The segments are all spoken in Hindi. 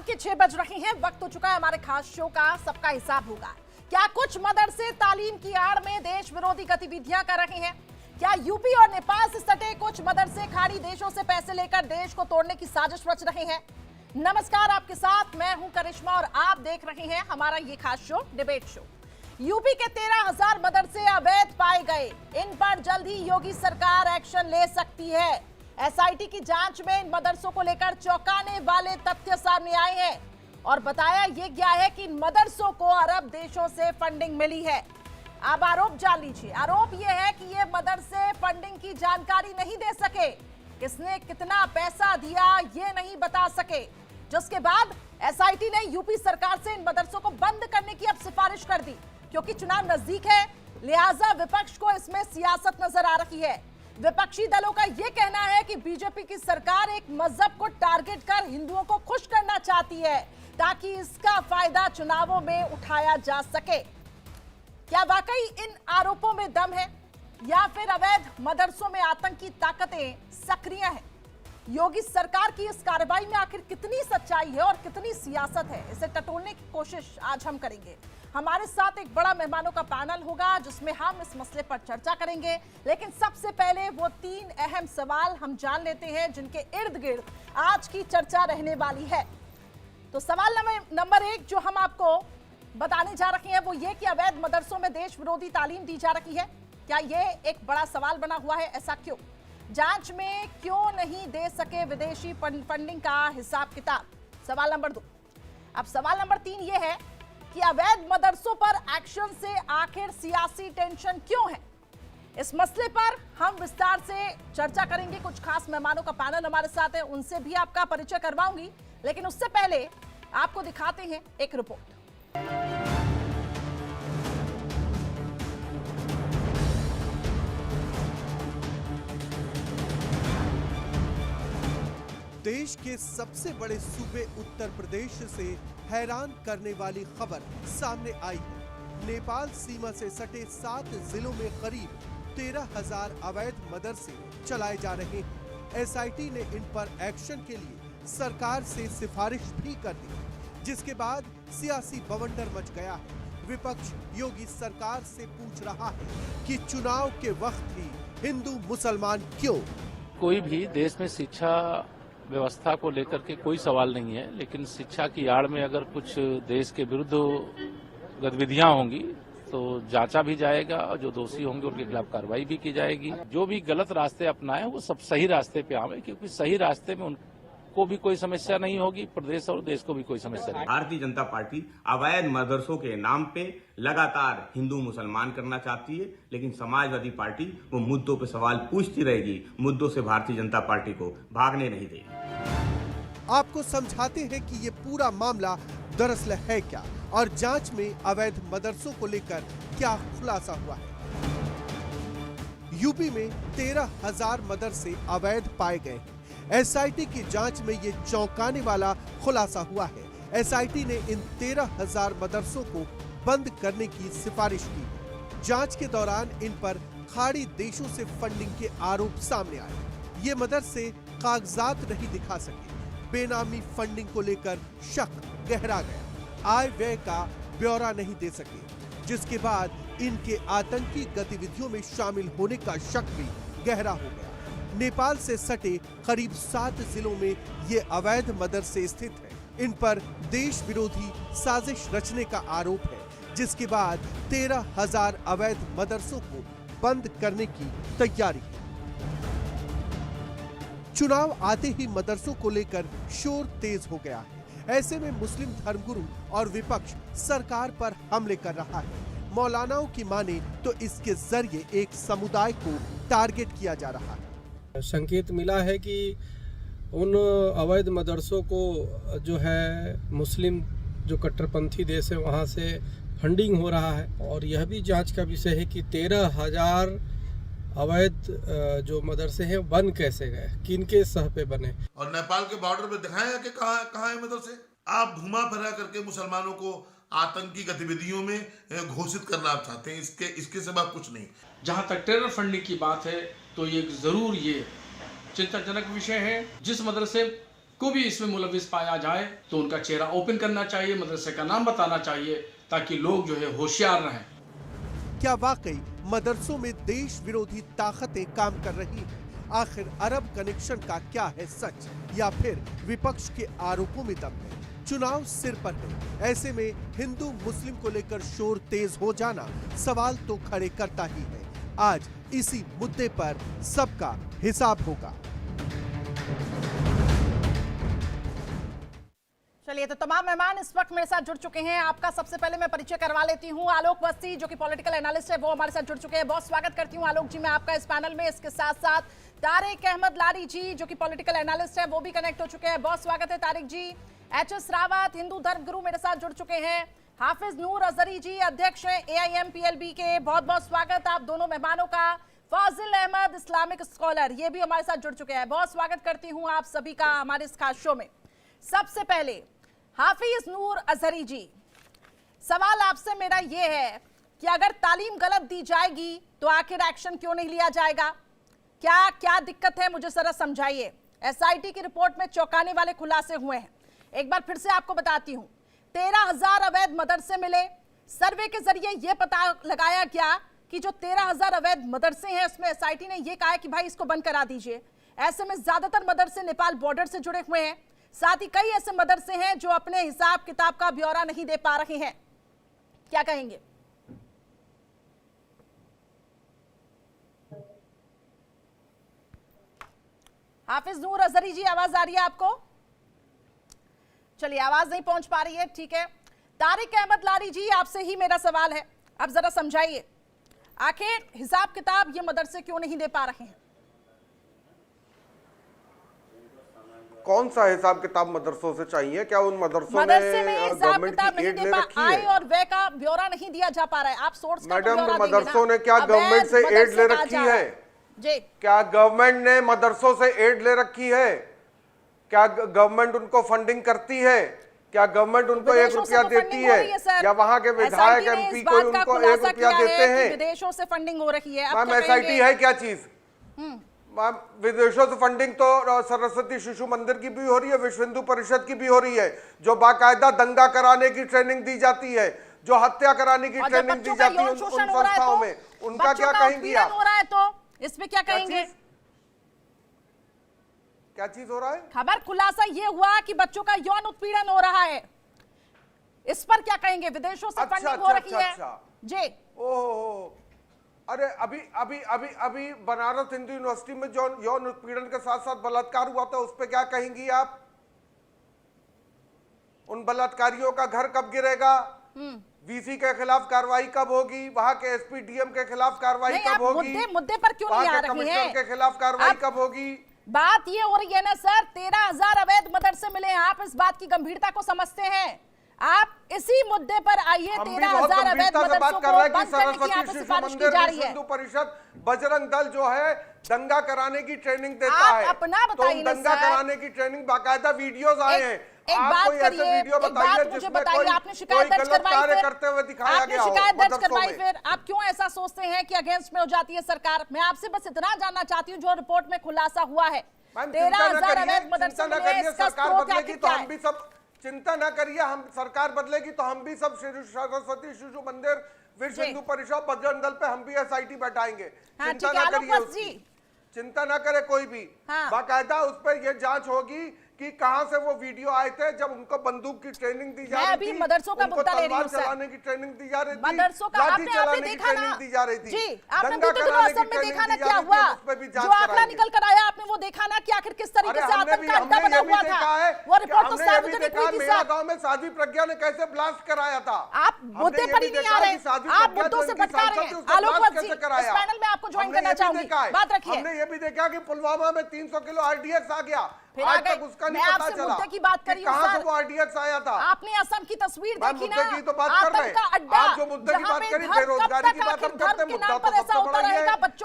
के 6 बज रहे हैं। वक्त हो चुका है हमारे खास शो का सबका हिसाब होगा। क्या कुछ मदरसे तालीम की आड़ में देश विरोधी गतिविधियां कर रहे हैं? क्या यूपी और नेपाल से सटे कुछ मदरसे खाड़ी देशों से पैसे लेकर देश को तोड़ने की साजिश रच रहे हैं? नमस्कार, आपके साथ मैं हूं करिश्मा और आप देख रहे हैं हमारा ये खास शो डिबेट शो। यूपी के 13,000 मदरसे अवैध पाए गए, इन पर जल्द ही योगी सरकार एक्शन ले सकती है। एसआईटी की जांच में इन मदरसों को लेकर चौंकाने वाले तथ्य सामने आए हैं और बताया ये गया है कि इन मदरसों को अरब देशों से फंडिंग मिली है। अब आरोप जान लीजिए। आरोप ये है कि ये मदरसे फंडिंग की जानकारी नहीं दे सके, किसने कितना पैसा दिया ये नहीं बता सके, जिसके बाद एसआईटी ने यूपी सरकार से इन मदरसों को बंद करने की अब सिफारिश कर दी। क्योंकि चुनाव नजदीक है, लिहाजा विपक्ष को इसमें सियासत नजर आ रही है। विपक्षी दलों का यह कहना है कि बीजेपी की सरकार एक मजहब को टारगेट कर हिंदुओं को खुश करना चाहती है ताकि इसका फायदा चुनावों में उठाया जा सके। क्या वाकई इन आरोपों में दम है या फिर अवैध मदरसों में आतंकी ताकतें सक्रिय हैं? योगी सरकार की इस कार्रवाई में आखिर कितनी सच्चाई है और कितनी सियासत है, इसे टटोलने की कोशिश आज हम करेंगे। हमारे साथ एक बड़ा मेहमानों का पैनल होगा जिसमें हम इस मसले पर चर्चा करेंगे, लेकिन सबसे पहले वो 3 अहम सवाल हम जान लेते हैं जिनके इर्द गिर्द आज की चर्चा रहने वाली है। तो सवाल नंबर 1 जो हम आपको बताने जा रहे हैं वो ये कि अवैध मदरसों में देश विरोधी तालीम दी जा रही है। क्या ये एक बड़ा सवाल बना हुआ है? ऐसा क्यों? जांच में क्यों नहीं दे सके विदेशी फंडिंग का हिसाब किताब? सवाल नंबर 2। अब सवाल नंबर 3 ये है कि अवैध मदरसों पर एक्शन से आखिर सियासी टेंशन क्यों है? इस मसले पर हम विस्तार से चर्चा करेंगे। कुछ खास मेहमानों का पैनल हमारे साथ है, उनसे भी आपका परिचय करवाऊंगी, लेकिन उससे पहले आपको दिखाते हैं एक रिपोर्ट। देश के सबसे बड़े सूबे उत्तर प्रदेश से हैरान करने वाली खबर सामने आई है। नेपाल सीमा से सटे 7 जिलों में करीब 13,000 अवैध मदरसे चलाए जा रहे हैं। एसआईटी ने इन पर एक्शन के लिए सरकार से सिफारिश भी कर दी, जिसके बाद सियासी बवंडर मच गया है। विपक्ष योगी सरकार से पूछ रहा है कि चुनाव के वक्त ही हिंदू मुसलमान क्यों? कोई भी देश में शिक्षा व्यवस्था को लेकर के कोई सवाल नहीं है, लेकिन शिक्षा की आड़ में अगर कुछ देश के विरुद्ध गतिविधियां होंगी तो जांचा भी जाएगा और जो दोषी होंगे उनके खिलाफ कार्रवाई भी की जाएगी। जो भी गलत रास्ते अपनाए वो सब सही रास्ते पे आवे, क्योंकि सही रास्ते में उनको भी कोई समस्या नहीं होगी, प्रदेश और देश को भी कोई समस्या नहीं। भारतीय जनता पार्टी अवैध मदरसों के नाम पे लगातार हिंदू मुसलमान करना चाहती है, लेकिन समाजवादी पार्टी वो मुद्दों पे सवाल पूछती रहेगी, मुद्दों से भारतीय जनता पार्टी को भागने नहीं देगी। आपको समझाते हैं कि ये पूरा मामला दरअसल है क्या और जांच में अवैध मदरसों को लेकर क्या खुलासा हुआ है। यूपी में 13,000 मदरसे अवैध पाए गए हैं। एसआईटी की जांच में ये चौंकाने वाला खुलासा हुआ है। एसआईटी ने इन 13,000 मदरसों को बंद करने की सिफारिश की। जांच के दौरान इन पर खाड़ी देशों से फंडिंग के आरोप सामने आए। ये मदरसे कागजात नहीं दिखा सके, बेनामी फंडिंग को लेकर शक गहरा गया, आय व्यय का ब्यौरा नहीं दे सके, जिसके बाद इनके आतंकी गतिविधियों में शामिल होने का शक भी गहरा हो गया। नेपाल से सटे करीब 7 जिलों में ये अवैध मदरसे स्थित हैं। इन पर देश विरोधी साजिश रचने का आरोप है, जिसके बाद 13,000 अवैध मदरसों को बंद करने की तैयारी है। चुनाव आते ही मदरसों को लेकर शोर तेज हो गया है। ऐसे में मुस्लिम धर्मगुरु और विपक्ष सरकार पर हमले कर रहा है। मौलानाओं की माने तो इसके जरिए एक समुदाय को टारगेट किया जा रहा है। संकेत मिला है कि उन अवैध मदरसों को जो है मुस्लिम जो कट्टरपंथी देश है वहाँ से फंडिंग हो रहा है, और यह भी जांच का विषय है कि 13,000 अवैध जो मदरसे हैं बन कैसे गए, किनके सह पे बने। और नेपाल के बॉर्डर पे दिखाया कि कहाँ है मदरसे। आप घुमा फिरा करके मुसलमानों को आतंकी गतिविधियों में घोषित करना चाहते हैं, इसके सिवा कुछ नहीं। जहाँ तक टेरर फंडिंग की बात है तो ये जरूर ये चिंताजनक विषय है। जिस मदरसे को भी इसमें मुलविस पाया जाए तो उनका चेहरा ओपन करना चाहिए, मदरसे का नाम बताना चाहिए, ताकि लोग जो है होशियार रहें। क्या वाकई मदरसों में देश विरोधी ताकतें काम कर रही हैं? आखिर अरब कनेक्शन का क्या है सच, या फिर विपक्ष के आरोपों में दम है? चुनाव सिर पर है, ऐसे में हिंदू मुस्लिम को लेकर शोर तेज हो जाना सवाल तो खड़े करता ही है। आज इसी मुद्दे पर सबका हिसाब होगा। चलिए, तो तमाम मेहमान इस वक्त मेरे साथ जुड़ चुके हैं। आपका सबसे पहले मैं परिचय करवा लेती हूं। आलोक वस्ती जो कि पॉलिटिकल एनालिस्ट है, वो हमारे साथ जुड़ चुके हैं। बहुत स्वागत करती हूं आलोक जी मैं आपका इस पैनल में। इसके साथ साथ तारिक अहमद लारी जी जो कि पॉलिटिकल एनालिस्ट है, वो भी कनेक्ट हो चुके हैं। बहुत स्वागत है तारिक जी। एच.एस. रावत हिंदू धर्म गुरु मेरे साथ जुड़ चुके हैं। हाफिज नूर अजहरी जी अध्यक्ष है AIMPLB के, बहुत बहुत स्वागत आप दोनों मेहमानों का। फाजिल अहमद इस्लामिक स्कॉलर, ये भी हमारे साथ जुड़ चुके हैं। बहुत स्वागत करती हूँ आप सभी का हमारे इस खास शो में। सबसे पहले हाफिज नूर अजहरी जी, सवाल आपसे मेरा ये है कि अगर तालीम गलत दी जाएगी तो आखिर एक्शन क्यों नहीं लिया जाएगा? क्या दिक्कत है, मुझे जरा समझाइए। SIT की रिपोर्ट में चौंकाने वाले खुलासे हुए हैं। एक बार फिर से आपको बताती हूं, 13,000 अवैध मदरसे मिले। सर्वे के जरिए यह पता लगाया गया कि जो 13,000 अवैध मदरसे हैं उसमें SIT ने यह कहा है कि भाई इसको बंद करा दीजिए। ऐसे में ज्यादातर मदरसे नेपाल बॉर्डर से जुड़े हुए हैं। साथ ही कई ऐसे मदरसे हैं जो अपने हिसाब किताब का ब्यौरा नहीं दे पा रहे हैं। क्या कहेंगे? हाफिज नूर अजहरी जी, आवाज आ रही है आपको? चलिए, आवाज नहीं पहुंच पा रही है, ठीक है। तारिक अहमद लारी जी, आपसे ही मेरा सवाल है, अब जरा समझाइए आखिर हिसाब किताब ये मदरसे क्यों नहीं दे पा रहे हैं? कौन सा हिसाब किताब मदरसों से चाहिए? क्या उन मदरसों में हिसाब किताब की नहीं एड दे ले पा, रखी आय है? और व्यय का ब्यौरा नहीं दिया जा पा रहा है। आप सोर्स का मैडम, ब्यौरा मदरसों ने क्या गवर्नमेंट से एड ले रखी है? जी, क्या गवर्नमेंट ने मदरसों से एड ले रखी है? क्या गवर्नमेंट उनको फंडिंग करती है? क्या गवर्नमेंट उनको 1 रुपया देती है? या वहाँ के विधायक MP को उनको 1 रुपया देते हैं? विदेशों से फंडिंग हो रही है। मैम, SIT है क्या चीज? मैम, विदेशों से फंडिंग तो सरस्वती शिशु मंदिर की भी हो रही है, विश्व हिंदू परिषद की भी हो रही है, जो बाकायदा दंगा कराने की ट्रेनिंग दी जाती है, जो हत्या कराने की ट्रेनिंग दी जाती है उन संस्थाओं में। उनका क्या कहेंगी आप? हो रहा है तो इसमें क्या कहेंगे? क्या चीज हो रहा है? खबर खुलासा ये हुआ कि बच्चों का यौन उत्पीड़न हो रहा है, इस पर क्या कहेंगे? विदेशों से फंडिंग हो रही है जी। ओह, अरे अभी बनारस हिंदू यूनिवर्सिटी में जो यौन उत्पीड़न के साथ साथ बलात्कार हुआ था, उस पर क्या कहेंगी आप? उन बलात्कारियों का घर कब गिरेगा? VC के खिलाफ कार्रवाई कब होगी? वहां के SP DM के खिलाफ कार्रवाई कब होगी? मुद्दे पर क्यों नहीं आ रहे हैं? कमिश्नर के खिलाफ कार्रवाई कब होगी? बात ये हो रही है ना सर, 13,000 अवैध मदरसे मिले हैं। आप इस बात की गंभीरता को समझते हैं? आप इसी मुद्दे पर आइए। 13,000 अवैध मदरसों को बंद करने की यहाँ पे सिफारिश की जा रही है। हिंदू परिषद, बजरंग दल जो है दंगा कराने की ट्रेनिंग देता है। अपना बताइए, तो दंगा कराने की ट्रेनिंग बाकायदा वीडियोस आए हैं। एक बात करिए, वीडियो बताइए मुझे बताइए, आपने शिकायत दर्ज करवाई, करते हुए दिखाया गया हो शिकायत दर्ज करवाई, फिर आप क्यों ऐसा सोचते हैं कि अगेंस्ट में हो जाती है सरकार? मैं आपसे बस इतना जानना चाहती हूँ, जो रिपोर्ट में खुलासा हुआ है 13,000 अवैध मदरसे मिले, इसका स्रोत आखिर क्या है? हम भी सब चिंता न करिए, हम सरकार बदलेगी तो हम भी सब सरस्वती शिशु मंदिर, विश्व हिंदू परिषद, बजरंग दल पे हम भी SIT बैठाएंगे। चिंता न करिए, चिंता न करे कोई भी। बाकायदा उस पर यह जांच होगी कि कहां से वो वीडियो आए थे जब उनको बंदूक की ट्रेनिंग दी जा रही थी। अभी मदरसों का मुद्दा ले रही हूं सर। चलाने की ट्रेनिंग दी जा रही थी, मदरसों का लाठी चलाने की ट्रेनिंग दी जा रही थी जी। आपने बीते दिनों असम में देखा ना क्या हुआ, जो आंकड़ा निकल कर आया, आपने वो देखा ना कि आखिर किस तरीके से आतंक का अड्डा बना हुआ था। वो रिपोर्ट तो सार्वजनिक हुई थी सर। गांव में साध्वी प्रज्ञा ने कैसे ब्लास्ट कराया था। आप मुद्दे पर ही नहीं आ रहे, आप मुद्दों से भटका रहे हैं। आलोक वत्स जी, इस पैनल में आपको ज्वाइन करना चाहूंगी, बात रखिए। हमने ये भी देखा कि पुलवामा में 300 किलो RDX आ गया, आज तक उसका नहीं पता चला मुद्दे की बात करी कहां से वो RDX आया था। आपने असम की तस्वीर देखी ना, मुद्दे की तो बात कर रहे हैं। आप जो मुद्दे की बात करी, बेरोजगारी की बात हम करते हैं, मुद्दा तो सबसे बड़ा ही है।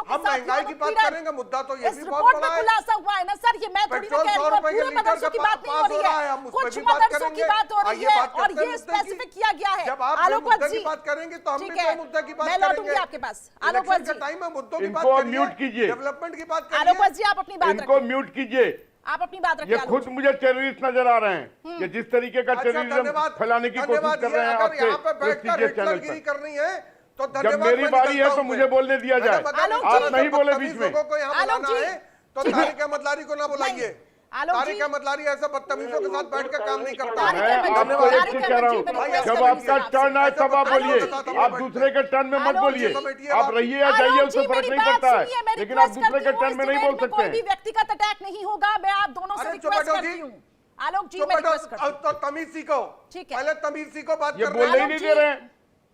हम महंगाई की बात करेंगे, मुद्दा तो ये भी बहुत बड़ा है। खुलासा हुआ है ना सर, ये मैं थोड़ी ना कह रही हूं, पूरे मदरसों की बात नहीं हो रही है, कुछ मदरसों की बात हो रही है और ये स्पेसिफिक किया गया है। जब आप मुद्दे की बात करेंगे तो हम भी तो मुद्दे की बात करेंगे। मैं लौटूंगी आपके पास। आलोक वत्स जी, टाइम में मुद्दों की बात करिए, म्यूट कीजिए। डेवलपमेंट की बात करिए। आलोक वत्स जी, आप अपनी बात इनको म्यूट कीजिए। आप अपनी बात रखिए। ये खुद मुझे टेररिस्ट नजर आ रहे हैं। ये जिस तरीके का टेररिज्म फैलाने की कोशिश कर रहे हैं आपके प्रेस्टीजियस चैनल पर। करनी है तो जब मेरी बारी है तो मुझे बोलने दिया जाए, आप नहीं बोले बीच में। तो तारिक अहमद लारी को ना बुलाइए। तारिक अहमद लारी ऐसे बदतमीजों के साथ बैठकर काम नहीं करता। मैं आपको एक चीज कह रहा हूँ, जब आपका टर्न आए तब आप बोलिए, आप दूसरे के टर्न में मत बोलिए। आप रहिए या जाइए उससे फर्क नहीं पड़ता है, लेकिन आप दूसरे के टर्न में नहीं बोल सकते हैं। कोई व्यक्तिगत अटैक नहीं होगा। मैं आप दोनों से रिक्वेस्ट करती हूँ। आलोक जी, मैं रिक्वेस्ट करती हूँ। तो तमीज सीखो। ठीक है, पहले तमीज सीखो। बात ये बोलने ही नहीं दे रहे हैं।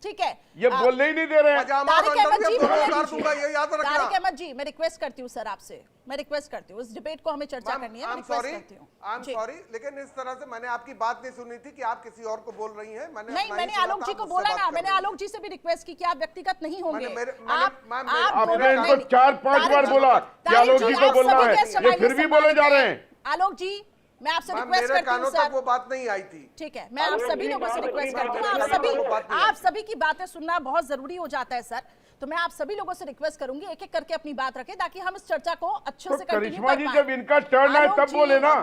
ठीक है, ये बोलने ही नहीं दे रहे हैं। तारिक अहमद जी, ये याद रखना। तारिक अहमद जी, मैं रिक्वेस्ट करती हूँ सर आपसे, मैं रिक्वेस्ट करती हूँ, इस डिबेट को हमें चर्चा करनी है। मैं रिक्वेस्ट करती हूँ। आई एम सॉरी, लेकिन इस तरह से मैंने आपकी बात नहीं सुनी थी कि आप किसी और को बोल रही हैं। मैंने आलोक जी को बोला ना, मैंने आलोक जी से भी रिक्वेस्ट की कि आप व्यक्तिगत नहीं होंगे। आपने इनको 4-5 बार बोला कि आलोक जी को बोलना है, ये फिर भी बोले जा रहे हैं। आलोक जी, मैं आपसे रिक्वेस्ट करती हूँ सर। वो बात नहीं आई थी। ठीक है, मैं आप सभी लोगों से रिक्वेस्ट करती हूँ। आप सभी की बातें सुनना बहुत जरूरी हो जाता है सर, तो मैं आप सभी लोगों से रिक्वेस्ट करूंगी एक एक करके अपनी बात रखें ताकि हम इस चर्चा को अच्छे से कंटिन्यू कर पाएं। करिश्मा जी, जब इनका टर्न आए तब बोले ना,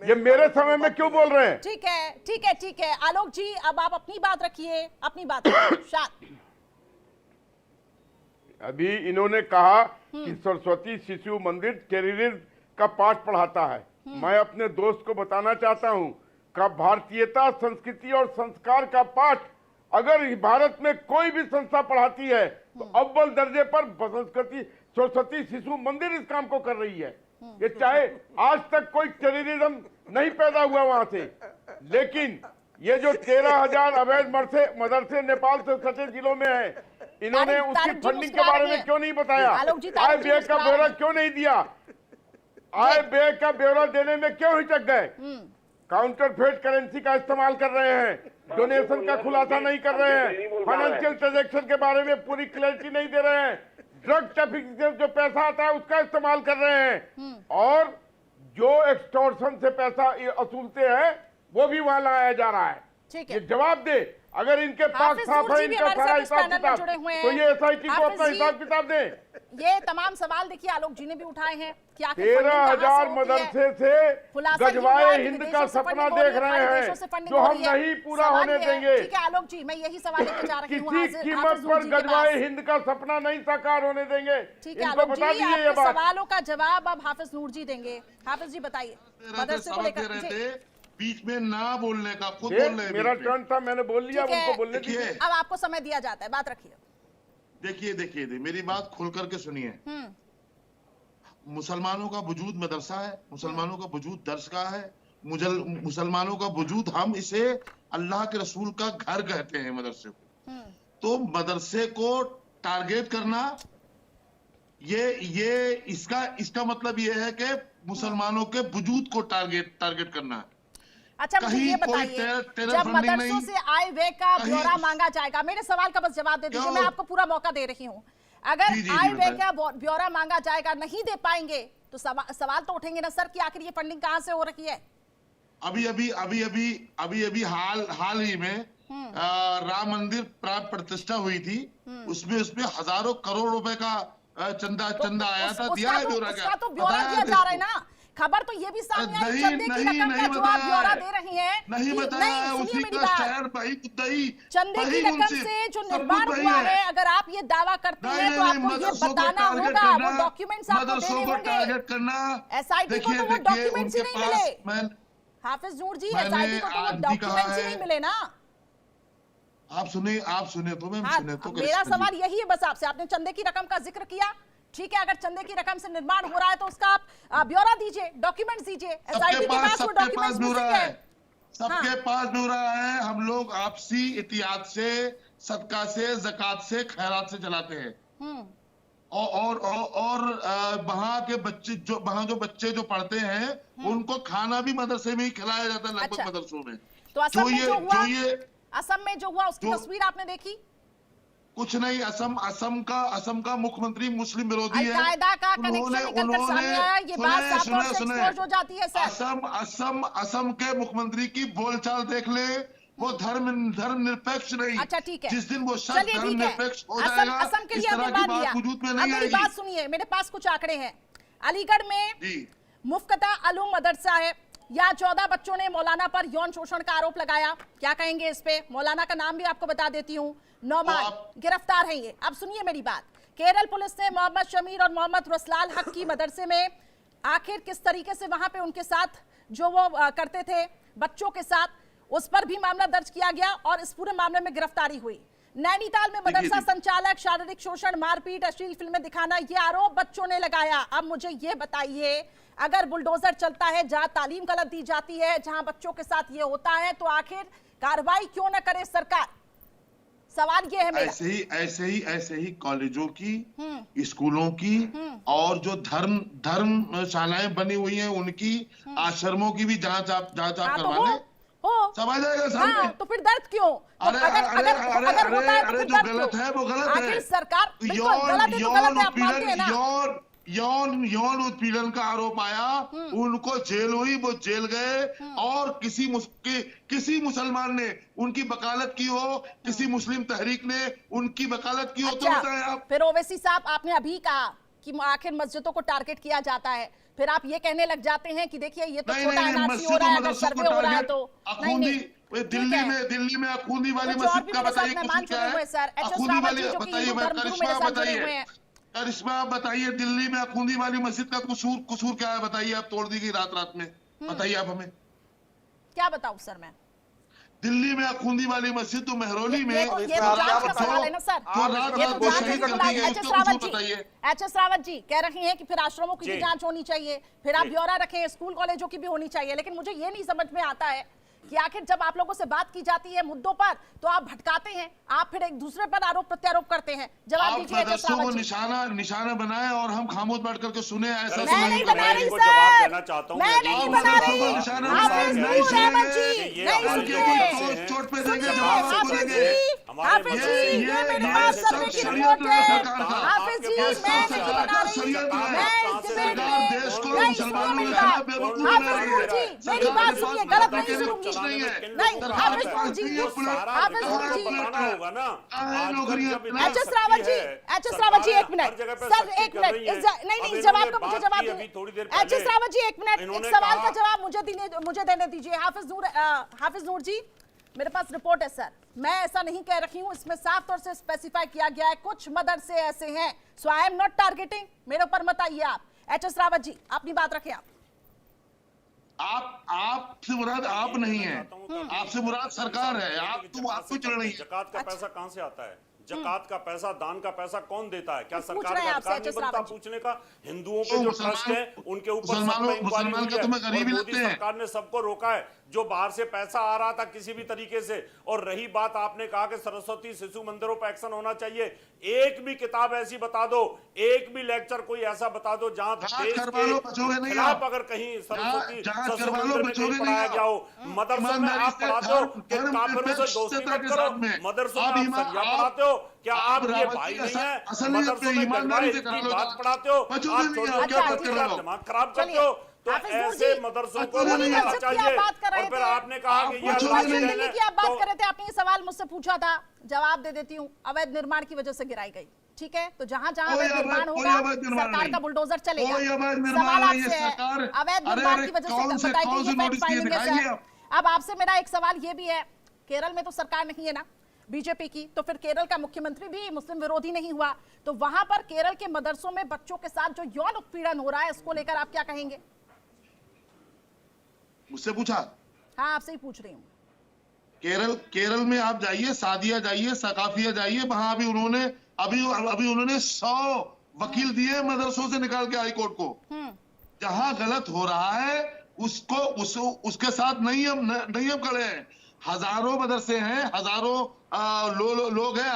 ये मेरे समय में क्यों बोल रहे हैं? ठीक है, ठीक है, ठीक है। आलोक जी, अब आप अपनी बात रखिए, अपनी बात रखिए। अभी इन्होंने कहा कि सरस्वती शिशु मंदिर टेररिज्म का पाठ पढ़ाता है। मैं अपने दोस्त को बताना चाहता हूं कि भारतीयता, संस्कृति और संस्कार का पाठ अगर भारत में कोई भी संस्था पढ़ाती है तो अव्वल दर्जे पर सरस्वती शिशु मंदिर इस काम को कर रही है। ये चाहे आज तक कोई टेररिज्म नहीं पैदा हुआ वहां से, लेकिन ये जो 13,000 अवैध मदरसे नेपाल से सटे जिलों में है, इन्होंने उसकी फंडिंग के बारे में क्यों नहीं बताया? आय व्यय का ब्यौरा क्यों नहीं दिया? आय व्यय का ब्यौरा देने में क्यों हिचक गए? काउंटरफेट करेंसी का इस्तेमाल कर रहे हैं, डोनेशन का खुलासा नहीं कर रहे हैं, फाइनेंशियल ट्रांजैक्शन के बारे में पूरी क्लैरिटी नहीं दे रहे हैं, ड्रग ट्रैफिकिंग से जो पैसा आता है उसका इस्तेमाल कर रहे हैं, और जो एक्सटॉर्शन से पैसा वसूलते हैं वो भी वहां लाया जा रहा है। ये जवाब दे। अगर इनके पास साफ है इनका सारा हिसाब किताब, तो ये SIT को अपना हिसाब किताब दे। ये तमाम सवाल देखिए आलोक जी ने भी उठाए हैं कि 13,000 मदरसे से गजवाए हिंद का सपना देख रहे हैं जो हम नहीं पूरा होने देंगे। ठीक है आलोक जी, मैं यही सवाल लेकर जा रही हूं। किसी कीमत पर गजवाए हिंद का सपना नहीं साकार होने देंगे। ठीक है आलोक जी, आपके सवालों का जवाब अब हाफिज नूर जी देंगे। हाफिज जी बताइए, मदरसे को लेकर बीच में ना बोलने का, खुद बोल रहे हैं। मेरा टर्न था, मैंने बोल लिया, उनको बोलने दीजिए। अब आपको समय दिया जाता है, बात रखिए। देखिए मेरी बात खुल करके सुनिए। मुसलमानों का वजूद मदरसा है, मुसलमानों का वजूद दरसगाह है, मुसलमानों का वजूद, हम इसे अल्लाह के रसूल का घर कहते हैं मदरसे को। तो मदरसे को टारगेट करना, ये इसका मतलब ये है कि मुसलमानों के वजूद को टारगेट करना है। अच्छा मुझे ये बताइए, जब मदरसों से आय व्यय का ब्यौरा मांगा जाएगा, मेरे सवाल का बस जवाब दे दीजिए, मैं आपको पूरा मौका दे रही हूँ। अगर आय व्यय का ब्यौरा मांगा जाएगा, नहीं दे पाएंगे तो सवाल तो उठेंगे ना सर कि आखिर ये फंडिंग कहाँ से हो रही है? अभी हाल ही में राम मंदिर प्राण प्रतिष्ठा हुई थी, उसमें हजारों करोड़ रुपए का चंदा आया था। दिया है ब्यौरा? क्या तो ब्यौरा दिया जा रहा है ना। खबर तो ये भी सामने आई, चंदे की रकम का जो आप ब्यौरा दे रही हैं, नहीं बताया, उसी का शहर चंदे की रकम से जो निर्माण हुआ है, अगर आप ये दावा करते हैं तो आपको ये बताना होगा, वो डॉक्यूमेंट्स आपको देने होंगे। SIT को तो वो डॉक्यूमेंट्स ही नहीं मिले हाफिज नूर जी, SIT को तो वो डॉक्यूमेंट्स ही नहीं मिले ना। आप सुने तो मैं सुने तो। मेरा सवाल यही है बस आपसे, आपने चंदे की रकम का जिक्र किया, ठीक है, अगर चंदे की रकम से निर्माण हो रहा है तो उसका आप ब्यौरा दीजिए, डॉक्यूमेंट्स दीजिए। SIT के पास वो डॉक्यूमेंट्स मिसिंग है, सबके पास ब्यौरा है। हम लोग आपसी इतियाद से, सदका से, ज़कात से, खैरात से चलाते हैं। और वहाँ के बच्चे जो बच्चे जो पढ़ते हैं उनको खाना भी मदरसे में ही खिलाया जाता है लगभग मदरसों में। तो असम में जो हुआ उसकी तस्वीर आपने देखी? कुछ नहीं, असम का मुख्यमंत्री मुस्लिम विरोधी है। असम के मुख्यमंत्री की बोलचाल देख ले, वो धर्म निरपेक्ष नहीं। अच्छा ठीक है, जिस दिन वो शख्स धर्म निरपेक्ष हो जाएगा, असम के लिए वजूद में नहीं आएगी। मेरी बात सुनिए, मेरे पास कुछ आंकड़े हैं। अलीगढ़ में मुफ्कता अलूम मदरसा है, या 14 बच्चों ने मौलाना पर यौन शोषण का आरोप लगाया, क्या कहेंगे इस पे? मौलाना का नाम भी आपको बता देती हूँ, नौमान गिरफ्तार है ये। अब सुनिए मेरी बात, केरल पुलिस ने मोहम्मद शमीर और मोहम्मद रसलाल हक की मदरसे में आखिर किस तरीके से वहां पे उनके साथ जो वो करते थे बच्चों के साथ, उस पर भी मामला दर्ज किया गया और इस पूरे मामले में गिरफ्तारी हुई। नैनीताल में मदरसा संचालक शारीरिक शोषण, मारपीट, अश्लील फिल्में दिखाना, ये आरोप बच्चों ने लगाया। अब मुझे ये बताइए, अगर बुलडोजर चलता है, जहां तालीम गलत दी जाती है, जहां बच्चों के साथ ये होता है, तो आखिर कार्रवाई क्यों न करे सरकार? सवाल ये है मेरा। ऐसे ही कॉलेजों की, स्कूलों की और जो धर्मशालाएं बनी हुई हैं उनकी, आश्रमों की भी जांच आप करवा लें, सब आ जाएगा सामने। तो फिर दर्द क्यों? अरे जो गलत है वो गलत है। सरकार यौन उत्पीड़न का आरोप आया, उनको जेल हुई, वो जेल गए, और किसी मुसलमान ने उनकी वकालत की हो, किसी मुस्लिम तहरीक ने उनकी वकालत की हो, तो बताएं आप। फिर ओवैसी साहब, आपने अभी कहा कि आखिर मस्जिदों को टारगेट किया जाता है, फिर आप ये कहने लग जाते हैं कि देखिए ये तो छोटा एनआरसी हो रहा है, अगर सर्वे हो रहा है तो दिल्ली में अखूनी वाली मस्जिद का बताइए क्या है? अखूनी वाली बताइए, करिश्मा आप बताइए, दिल्ली में अखूनी वाली मस्जिद का कसूर क्या है बताइए? आप तोड़ दी गई रात में, बताइए आप हमें। क्या बताऊं सर मैं? दिल्ली में अखूंदी वाली मस्जिद तो मेहरौली में, ये तो जांच का सवाल है ना सर। एच.एस. रावत जी कह रही हैं कि फिर आश्रमों की भी जांच होनी चाहिए, फिर आप ब्यौरा रखें, स्कूल कॉलेजों की भी होनी चाहिए, लेकिन मुझे ये नहीं समझ में आता है कि आखिर जब आप लोगों से बात की जाती है मुद्दों पर, तो आप भटकाते हैं, आप फिर एक दूसरे पर आरोप प्रत्यारोप करते हैं। जवाब दीजिए। मदरसों को निशाना बनाए और हम खामोज बैठ करके सुने, ऐसा मैं नहीं बना रही सर, मैं नहीं बना रही। चोट पे देंगे, जवाब आपको देंगे। हाफिज जी, ये मेरे पास सर्वे की रिपोर्ट है। हाफिज जी, मैं नहीं बना रही, मैं इस डिबेट में नहीं सुनो मेरी बात। हाफिज नूर जी, मेरी बात सुनिए, गलत नहीं सुनूंगी। नहीं, हाफिज नूर जी, हाफिज नूर जी, एच.एस. रावत जी एक मिनट सर, एक मिनट, नहीं जवाब का मुझे जवाब दीजिए। एच.एस. रावत जी एक मिनट, एक सवाल का जवाब मुझे देने दीजिए। हाफिज नूर जी, मेरे पास रिपोर्ट है सर, मैं ऐसा नहीं कह रही हूं, इसमें साफ तौर से स्पेसिफाई किया गया है कुछ मदरसे ऐसे हैं, सो आई एम नॉट टारगेटिंग, मेरे ऊपर मत आइए आप। एच.एस. रावत जी, अपनी बात रखें। आपसे मुराद आप नहीं है, आपसे मुराद सरकार है, आपको चल रही है। जकात का पैसा कहां से आता है? जकात का पैसा, दान का पैसा कौन देता है? क्या सरकार का अधिकार नहीं बनता पूछने का? हिंदुओं पे जो ट्रस्ट है उनके ऊपर मोदी सरकार ने सबको रोका है, जो बाहर से पैसा आ रहा था किसी भी तरीके से। और रही बात, आपने कहा कि सरस्वती शिशु मंदिरों पर एक्शन होना चाहिए, एक भी किताब ऐसी बता दो, एक भी लेक्चर कोई ऐसा बता दो जहां देश के खिलाफ अगर कहीं सरस्वती शिशु मंदिर में नहीं पढ़ाया गया हो। मदरसों में आप पढ़ाते हो कि काफिरों से दोस्ती मत करो, मदरसों में आप सरिया पढ़ाते हो, क्या आप ये भाई नहीं है? मदरसों में जलवाए की बात पढ़ाते हो, आप छोटे दिमाग खराब करते हो, तो ऐसे मदरसों को रोकना चाहिए। और फिर आपने कहा कि ये की आप बात कर रहे थे, आपने ये सवाल मुझसे पूछा था, जवाब दे देती हूँ। अवैध निर्माण की वजह से गिराई गई, ठीक है, तो जहां जहां अवैध निर्माण होगा सरकार का बुलडोजर चलेगा। सवाल आपसे है, अवैध निर्माण की वजह से बताइए ये फैक्ट फाइंडिंग कैसे है? अब आपसे मेरा एक सवाल ये भी है, केरल में तो सरकार नहीं है ना बीजेपी की, तो फिर केरल का मुख्यमंत्री भी मुस्लिम विरोधी नहीं हुआ, तो वहां पर केरल के मदरसों में बच्चों के साथ जो यौन उत्पीड़न हो रहा है, इसको लेकर आप क्या कहेंगे? मुझसे पूछा? हाँ, आपसे ही पूछ रही हूँ। केरल में आप जाइए, सादिया जाइए, सकाफिया जाइए, वहां अभी उन्होंने 100 वकील दिए मदरसों से निकाल के हाईकोर्ट को। जहां गलत हो रहा है उसके साथ नहीं हम खड़े हैं। हजारों मदरसे हैं, हजारों लोग हैं,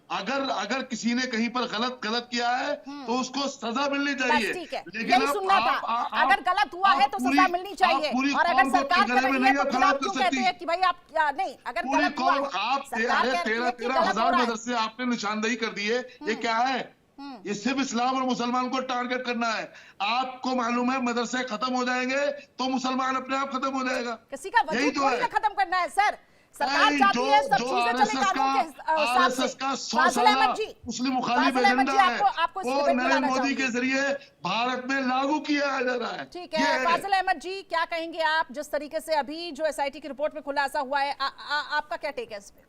अगर किसी ने कहीं पर गलत किया है तो उसको सजा मिलनी चाहिए। लेकिन यही सुनना था, अगर गलत हुआ है तो सजा मिलनी चाहिए, और अगर सरकार कर रही है तो आप क्यों कहते हैं कि भाई आप नहीं, अगर गलत हुआ आप 13,000 मदरसे आपने निशानदेही कर दिए, ये क्या है? ये सिर्फ इस्लाम और मुसलमान को टारगेट करना है। आपको मालूम है मदरसे खत्म हो जाएंगे तो मुसलमान अपने आप खत्म हो जाएगा। किसी का वजूद थोड़ी ना खत्म करना है सर। सरकार चाहती है सब चीजें चले कानून के हिसाब से। फाजिल अहमद जी, मुस्लिम मुखालिफ एजेंडा है, वो नरेंद्र मोदी के जरिए भारत में लागू किया जा रहा है। ठीक है फाजिल अहमद जी, क्या कहेंगे आप जिस तरीके से अभी जो एसआईटी की रिपोर्ट में खुलासा हुआ है, आपका क्या टेक है इस पे?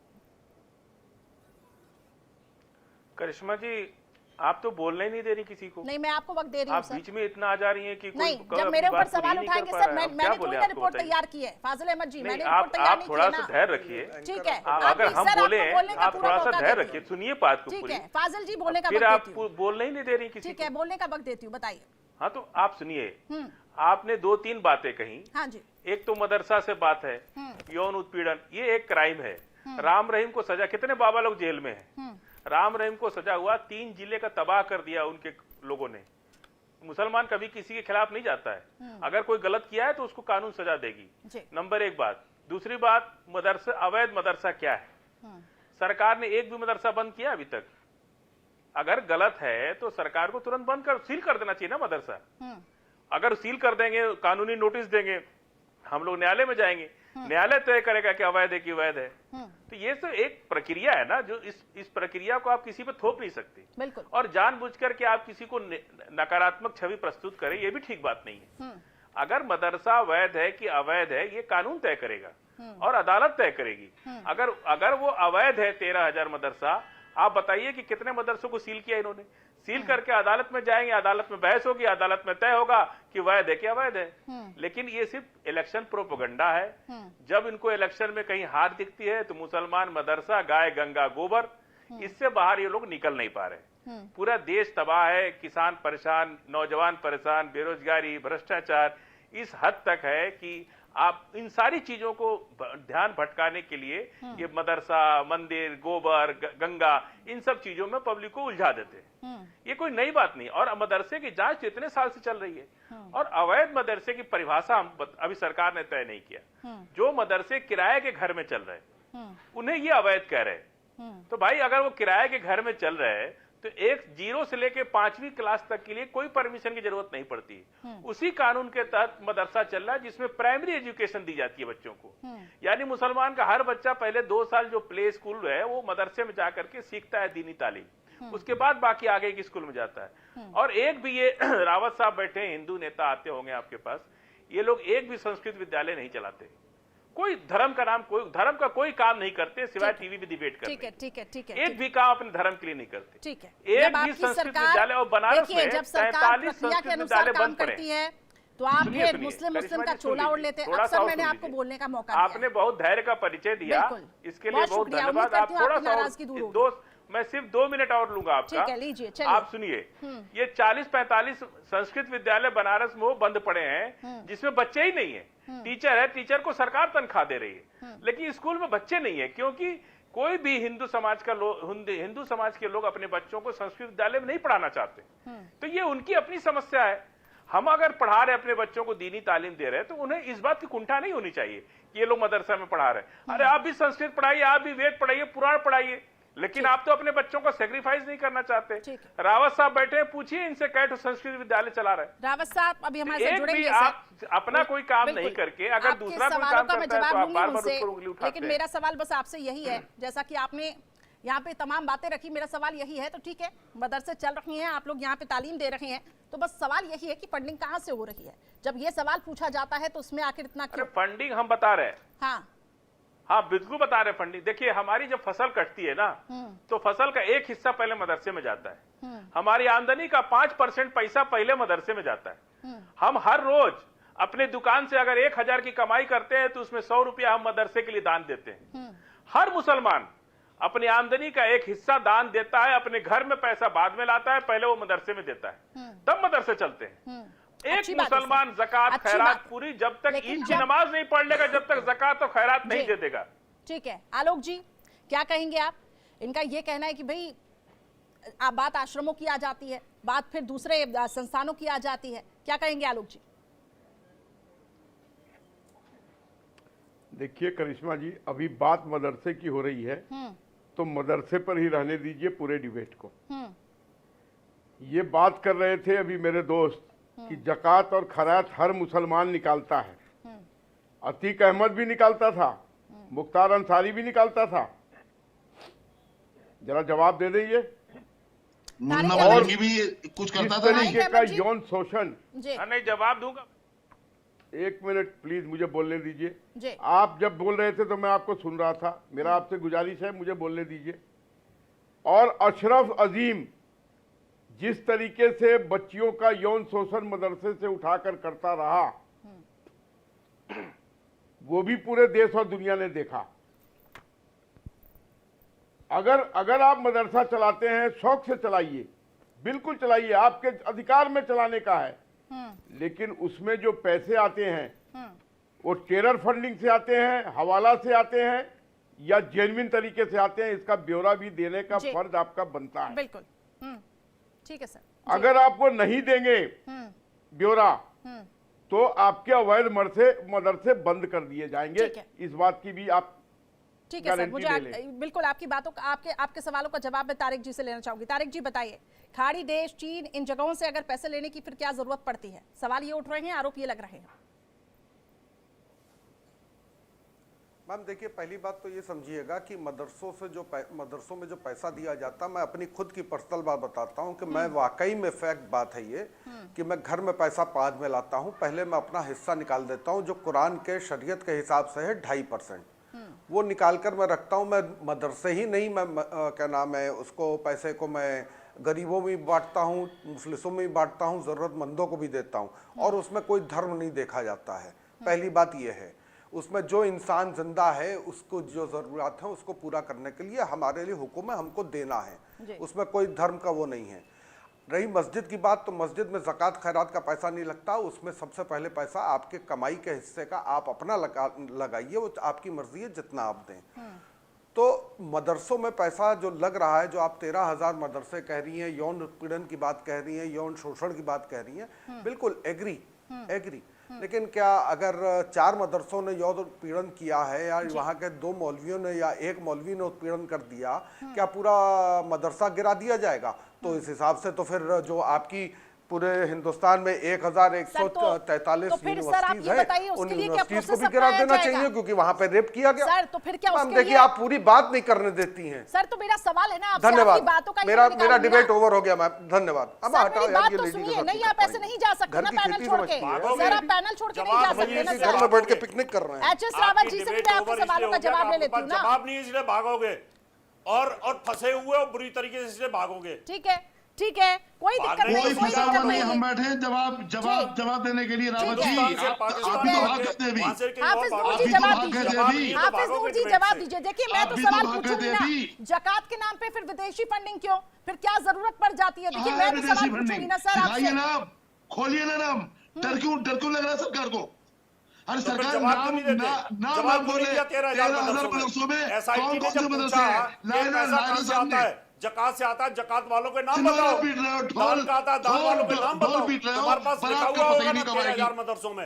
करिश्मा जी, आप तो बोलने ही नहीं दे रही किसी को। नहीं, मैं आपको वक्त दे रही हूँ। आप बीच में इतना आ जा रही हैं कि नहीं, जब मेरे ऊपर सवाल उठाएंगे सर, मैंने थोड़ी ना रिपोर्ट तैयार की है फाजिल अहमद जी, मैंने रिपोर्ट तैयार नहीं की है ना। आप थोड़ा सा धैर्य रखिए, ठीक है। अगर हम बोले आप थोड़ा सा धैर्य रखिए, सुनिए बात को। ठीक है फाजिल जी, बोलने का फिर आप बोलने ही नहीं दे रही किसी को। ठीक है, बोलने का वक्त देती हूँ, बताइए। हाँ तो आप सुनिए, आपने 2-3 बातें कही। हाँ जी। एक तो मदरसा से बात है, यौन उत्पीड़न, ये एक क्राइम है। राम रहीम को सजा, कितने बाबा लोग जेल में हैं। राम रहीम को सजा हुआ, 3 जिले का तबाह कर दिया उनके लोगों ने। मुसलमान कभी किसी के खिलाफ नहीं जाता है, अगर कोई गलत किया है तो उसको कानून सजा देगी। नंबर 1 बात। दूसरी बात, मदरसा, अवैध मदरसा क्या है? सरकार ने एक भी मदरसा बंद किया अभी तक? अगर गलत है तो सरकार को तुरंत बंद कर, सील कर देना चाहिए ना मदरसा। अगर सील कर देंगे, कानूनी नोटिस देंगे, हम लोग न्यायालय में जाएंगे, न्यायालय तय करेगा कि अवैध है कि वैध है। तो ये तो एक प्रक्रिया है ना, जो इस प्रक्रिया को आप किसी पे थोप नहीं सकते। बिल्कुल। और जानबूझकर के आप किसी को नकारात्मक छवि प्रस्तुत करें, ये भी ठीक बात नहीं है। अगर मदरसा वैध है कि अवैध है, ये कानून तय करेगा और अदालत तय करेगी। अगर वो अवैध है 13,000 मदरसा, आप बताइए कि कितने मदरसों को सील किया इन्होंने। सील करके अदालत में जाएंगे, अदालत में बहस होगी, अदालत में तय होगा कि वैध है कि अवैध है। लेकिन ये सिर्फ इलेक्शन प्रोपेगेंडा है। जब इनको इलेक्शन में कहीं हार दिखती है तो मुसलमान मदरसा, गाय गंगा गोबर, इससे बाहर ये लोग निकल नहीं पा रहे। पूरा देश तबाह है, किसान परेशान, नौजवान परेशान, बेरोजगारी, भ्रष्टाचार इस हद तक है कि आप इन सारी चीजों को ध्यान भटकाने के लिए ये मदरसा, मंदिर, गोबर, गंगा, इन सब चीजों में पब्लिक को उलझा देते हैं। ये कोई नई बात नहीं। और मदरसे की जांच इतने साल से चल रही है। और अवैध मदरसे की परिभाषा अभी सरकार ने तय नहीं किया। जो मदरसे किराए के घर में चल रहे उन्हें ये अवैध कह रहे। तो भाई अगर वो किराए के घर में चल रहे हैं तो 0 से लेके 5वीं क्लास तक के लिए कोई परमिशन की जरूरत नहीं पड़ती। उसी कानून के तहत मदरसा चल रहा है जिसमें प्राइमरी एजुकेशन दी जाती है बच्चों को। यानी मुसलमान का हर बच्चा पहले 2 साल जो प्ले स्कूल है वो मदरसे में जाकर के सीखता है दीनी तालीम, उसके बाद बाकी आगे की स्कूल में जाता है। और एक भी ये रावत साहब बैठे हैं, हिंदू नेता आते होंगे आपके पास, ये लोग एक भी संस्कृत विद्यालय नहीं चलाते। कोई धर्म का कोई काम नहीं करते सिवाय टीवी पे डिबेट करते। ठीक है। एक भी काम अपने धर्म के लिए नहीं करते। ठीक है। एक भी संस्कृत विद्यालय, और बनारस में 43 संस्कृत विद्यालय बंद पड़े हैं तो आप फिर मुस्लिम का चोला ओढ़ लेते हैं। अक्सर मैंने आपको बोलने का मौका दिया। आपने बहुत धैर्य का परिचय दिया, इसके लिए बहुत धन्यवाद। आप थोड़ा सा, मैं सिर्फ 2 मिनट और लूंगा आपका। लीजिए, आप सुनिए। ये 40-45 संस्कृत विद्यालय बनारस में वो बंद पड़े हैं जिसमें बच्चे ही नहीं है। टीचर है, टीचर को सरकार तनख्वाह दे रही है, लेकिन स्कूल में बच्चे नहीं है, क्योंकि कोई भी हिंदू समाज के लोग अपने बच्चों को संस्कृत विद्यालय में नहीं पढ़ाना चाहते। तो ये उनकी अपनी समस्या है। हम अगर पढ़ा रहे अपने बच्चों को दीनी तालीम दे रहे हैं तो उन्हें इस बात की कुंठा नहीं होनी चाहिए कि ये लोग मदरसा में पढ़ा रहे हैं। अरे आप भी संस्कृत पढ़ाइए, आप भी वेद पढ़ाइए, पुराण पढ़ाइए, लेकिन आप तो अपने बच्चों को सेक्रीफाइस नहीं करना चाहते। रावत साहब बैठे हैं, पूछिए इनसे, कैट संस्कृत विद्यालय चला रहे। रावत साहब अभी हमारे साथ जुड़ेंगे। आप अपना कोई काम नहीं करके अगर दूसरा कोई काम करता है तो आप बार-बार उस पर उंगली उठाते हैं। लेकिन मेरा सवाल बस आपसे यही है, जैसा कि आपने यहाँ पे तमाम बातें रखी, मेरा सवाल यही है, तो ठीक है मदरसे चल रही हैं, आप लोग यहाँ पे तालीम दे रहे हैं, तो बस सवाल यही है कि फंडिंग कहाँ से हो रही है। जब ये सवाल पूछा जाता है तो उसमें आखिर इतना क्यों? फंडिंग हम बता रहे हैं। हाँ बिल्कुल बता रहे फंडिंग। देखिए हमारी जब फसल कटती है ना तो फसल का एक हिस्सा पहले मदरसे में जाता है। हमारी आमदनी का 5% पैसा पहले मदरसे में जाता है। हम हर रोज अपने दुकान से अगर 1,000 की कमाई करते हैं तो उसमें 100 रुपया हम मदरसे के लिए दान देते हैं। हर मुसलमान अपनी आमदनी का एक हिस्सा दान देता है, अपने घर में पैसा बाद में लाता है, पहले वो मदरसे में देता है, तब मदरसे चलते हैं। एक मुसलमान ज़कात खैरात पूरी जब तक ईद की नमाज नहीं पढ़ लेगा, जब तक ज़कात और खैरात नहीं दे देगा। ठीक है आलोक जी, क्या कहेंगे आप? इनका ये कहना है कि भाई बात आश्रमों की आ जाती है, बात फिर दूसरे संस्थानों की आ जाती है, क्या कहेंगे आलोक जी? देखिए करिश्मा जी, अभी बात मदरसे की हो रही है तो मदरसे पर ही रहने दीजिए पूरे डिबेट को। ये बात कर रहे थे अभी मेरे दोस्त कि ज़कात और खैरात हर मुसलमान निकालता है। अतीक अहमद भी निकालता था, मुख्तार अंसारी भी निकालता था? जरा जवाब दे दीजिए। और भी कुछ करता था तरीके का यौन शोषण। नहीं, जवाब दूंगा। एक मिनट प्लीज, मुझे बोलने दीजिए। आप जब बोल रहे थे तो मैं आपको सुन रहा था। मेरा आपसे गुजारिश है, मुझे बोलने दीजिए। और अशरफ अजीम जिस तरीके से बच्चियों का यौन शोषण मदरसे से उठाकर करता रहा, वो भी पूरे देश और दुनिया ने देखा। अगर आप मदरसा चलाते हैं, शौक से चलाइए, बिल्कुल चलाइए, आपके अधिकार में चलाने का है। लेकिन उसमें जो पैसे आते हैं वो टेरर फंडिंग से आते हैं, हवाला से आते हैं, या जेन्युइन तरीके से आते हैं, इसका ब्यौरा भी देने का फर्ज आपका बनता है। बिल्कुल ठीक है सर। अगर आपको नहीं देंगे ब्यौरा तो आपके अवैध मदरसे बंद कर दिए जाएंगे। इस बात की भी आप ठीक है सर। मुझे बिल्कुल आपकी बातों का, आपके सवालों का जवाब मैं तारिक जी से लेना चाहूंगी। तारिक जी बताइए, खाड़ी देश, चीन, इन जगहों से अगर पैसे लेने की फिर क्या जरूरत पड़ती है? सवाल ये उठ रहे हैं, आरोप ये लग रहे हैं। मैम देखिए, पहली बात तो ये समझिएगा कि मदरसों में जो पैसा दिया जाता, मैं अपनी खुद की पर्सनल बात बताता हूँ कि मैं वाकई में फैक्ट बात है ये कि मैं घर में पैसा बाद में लाता हूँ। पहले मैं अपना हिस्सा निकाल देता हूँ जो कुरान के शरीयत के हिसाब से है 2.5%, वो निकाल कर मैं रखता हूँ। मैं मदरसे ही नहीं, मैं क्या नाम है उसको, पैसे को मैं गरीबों में भी बांटता हूँ, मुफलिसों में भी बांटता हूँ, ज़रूरतमंदों को भी देता हूँ, और उसमें कोई धर्म नहीं देखा जाता है। पहली बात यह है, उसमें जो इंसान जिंदा है उसको जो ज़रूरत है उसको पूरा करने के लिए हमारे लिए हुक्म है, हमको देना है, उसमें कोई धर्म का वो नहीं है। रही मस्जिद की बात, तो मस्जिद में ज़कात खैरात का पैसा नहीं लगता, उसमें सबसे पहले पैसा आपके कमाई के हिस्से का आप अपना लगाइए, वो आपकी मर्जी है जितना आप दें। तो मदरसों में पैसा जो लग रहा है, जो आप 13,000 मदरसे कह रही हैं, यौन उत्पीड़न की बात कह रही हैं, यौन शोषण की बात कह रही हैं, बिल्कुल एग्री। लेकिन क्या अगर 4 मदरसों ने यौन उत्पीड़न किया है, या वहाँ के 2 मौलवियों ने या 1 मौलवी ने उत्पीड़न कर दिया, क्या पूरा मदरसा गिरा दिया जाएगा? तो इस हिसाब से तो फिर जो आपकी पूरे हिंदुस्तान में 1143 यूनिवर्सिटीज है, उन यूनिवर्सिटीज को भी गिरा देना चाहिए, क्योंकि वहाँ पे रेप किया गया। सर तो फिर क्या उसके देखिए, आप पूरी बात नहीं करने देती हैं। सर तो मेरा सवाल है ना आपसे, धन्यवाद, बातों का मेरा डिबेट ओवर हो गया मैम, धन्यवाद। अब हटाओ यार, ये लेडी नहीं, आप ऐसे नहीं जा सकते ना पैनल छोड़ के। सर आप पैनल छोड़ के नहीं जा सकते ना, घर में बैठ के पिकनिक कर रहे हैं। एचएस रावत जी से भी मैं आपके सवालों का जवाब ले लेती हूँ ना। जवाब नहीं, इसलिए भागोगे और फंसे हुए और बुरी तरीके से इसलिए भागोगे। ठीक है, कोई दिक्कत नहीं, कोई फंसा हुआ नहीं, हम बैठे हैं जवाब देने के लिए। रावत जी, हाफिज नूर जी जवाब दीजिए। देखिए मैं तो सवाल पूछूंगी ना, जकात के नाम पे फिर विदेशी फंडिंग क्यों, फिर क्या जरूरत पड़ जाती है? देखिए मैं तो सवाल पूछूंगी ना सर आपसे। खोलिए ना नाम, डर क्यों लग रहा है सरकार को? अरे सरकार नाम बोले 13,000 मदरसों में कौन से मदरसे हैं? जकात से आता है, जकात वालों के नाम बताओ। दान का आता है, दान वालों के नाम बताओ। तुम्हारे पास लिखा हुआ होगा ना 13,000 मदरसों में।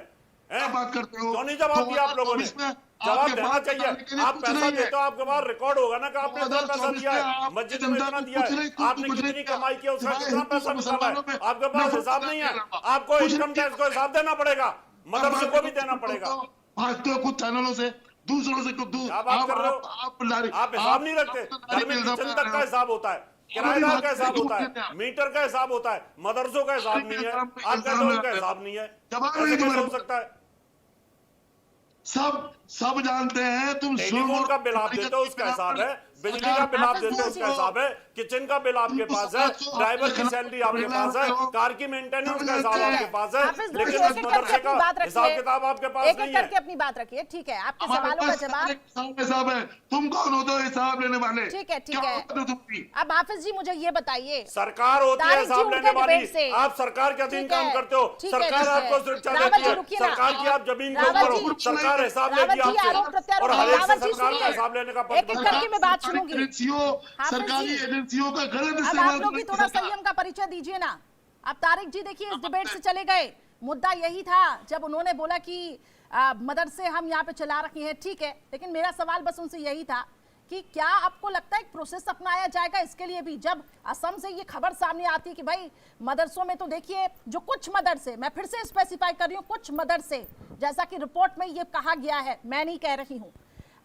बात करते हो, क्यों नहीं जवाब दिया आप लोगों ने? जवाब देना चाहिए। आप पैसा देते हो, आपके पास रिकॉर्ड होगा ना कि आपने इतना पैसा दिया है, मस्जिद में इतना दिया है, आपने कितनी कमाई की, उसका कितना पैसा निकाला है, आपके पास हिसाब नहीं है। आपको इनकम टैक्स को हिसाब देना पड़ेगा, मदरसे को भी देना पड़ेगा। भागते हो कुछ चैनलों से, दूसरों से आप हिसाब नहीं रखते। घर में किचन तक का हिसाब होता है, किराएदार का हिसाब होता है, मीटर का हिसाब होता है, मदरसों का हिसाब नहीं है, आपका लोगों का हिसाब नहीं है। ऐसे कैसे हो सकता है? सब जानते हैं। तुम टेलीफोन का बिल आप देते हो, उसका हिसाब है, बिजली का बिल आप देते हो, उसका हिसाब है, किचन का बिल आपके पास है, ड्राइवर की सैलरी आपके पास है, कार की मेंटेनेंस का हिसाब आपके पास है, लेकिन इस मदरसे का हिसाब किताब आपके पास नहीं है। एक करके अपनी बात रखिए, ठीक है? आपके सवालों का जवाब है। तुम कौन होते हो हिसाब लेने वाले? ठीक है। अब हाफिज जी मुझे ये बताइए, सरकार होती है हिसाब लेने वाली, आप सरकार के अधीन काम करते हो, सरकार आपको सुरक्षा देती है, सरकार की आप जमीन के ऊपर सरकार हिसाब लेती है आपसे, और हर एक से सरकार का हिसाब लेने का एक करके मैं बात सुनूंगी। सरकारी एजेंसियों का गलत इस्तेमाल। अब आप लोग भी थोड़ा संयम का परिचय दीजिए ना। अब तारिक जी देखिए इस डिबेट से चले गए, मुद्दा यही था जब उन्होंने बोला कि मदरसे हम यहाँ पे चला रखे हैं, ठीक है, लेकिन मेरा सवाल बस उनसे यही था कि क्या आपको लगता है एक प्रोसेस अपनाया जाएगा इसके लिए भी? जब असम से ये खबर सामने आती है कि भाई मदरसों में तो देखिए जो कुछ मदरसे, मैं फिर से स्पेसिफाई कर रही हूँ, कुछ मदरसे, जैसा कि रिपोर्ट में ये कहा गया है, मैं नहीं कह रही हूँ,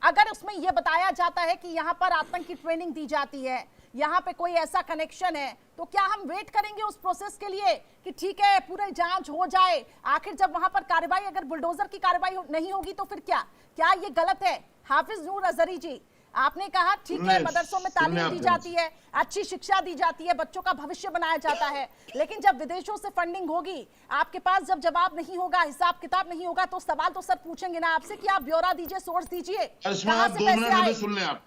अगर उसमें यह बताया जाता है कि यहाँ पर आतंक की ट्रेनिंग दी जाती है, यहाँ पे कोई ऐसा कनेक्शन है, तो क्या हम वेट करेंगे उस प्रोसेस के लिए कि ठीक है पूरी जांच हो जाए? आखिर जब वहां पर कार्रवाई, अगर बुलडोजर की कार्रवाई नहीं होगी तो फिर क्या ये गलत है? हाफिज नूर अजहरी जी, आपने कहा ठीक है मदरसों में तालीम दी जाती है, अच्छी शिक्षा दी जाती है, बच्चों का भविष्य बनाया जाता है, लेकिन जब विदेशों से फंडिंग होगी, आपके पास जब जवाब नहीं होगा, हिसाब किताब नहीं होगा, तो सवाल तो सर पूछेंगे ना आपसे कि आप ब्यौरा दीजिए, सोर्स दीजिए, कहां से पैसे आए? सुन लें आप,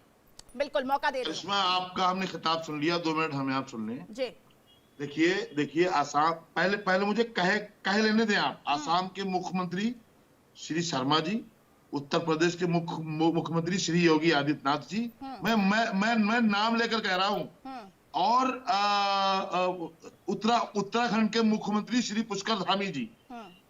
बिल्कुल मौका दे दो। इसमें आपका हमने खिताब सुन लिया, 2 मिनट हमें आप सुन लें जी। देखिए आसाम, पहले मुझे कह लेने दें आप। आसाम के मुख्यमंत्री श्री शर्मा जी, उत्तर प्रदेश के मुख्यमंत्री श्री योगी आदित्यनाथ जी, मैं नाम लेकर कह रहा हूं, और उत्तराखंड के मुख्यमंत्री श्री पुष्कर धामी जी,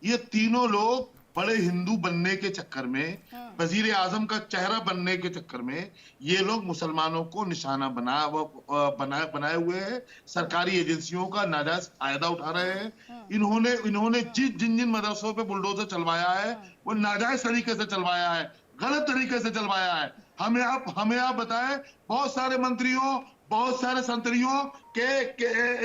ये तीनों लोग बड़े हिंदू बनने के चक्कर में, वजीर आजम का चेहरा बनने के चक्कर में, ये लोग मुसलमानों को निशाना बनाए हुए हैं, सरकारी एजेंसियों का नाजायज फायदा उठा रहे हैं। इन्होंने जिन मदरसों पे बुलडोजर चलवाया है, वो नाजायज तरीके से चलवाया है, गलत तरीके से चलवाया है। हमें आप बताएं, बहुत सारे मंत्रियों, बहुत सारे संतरियों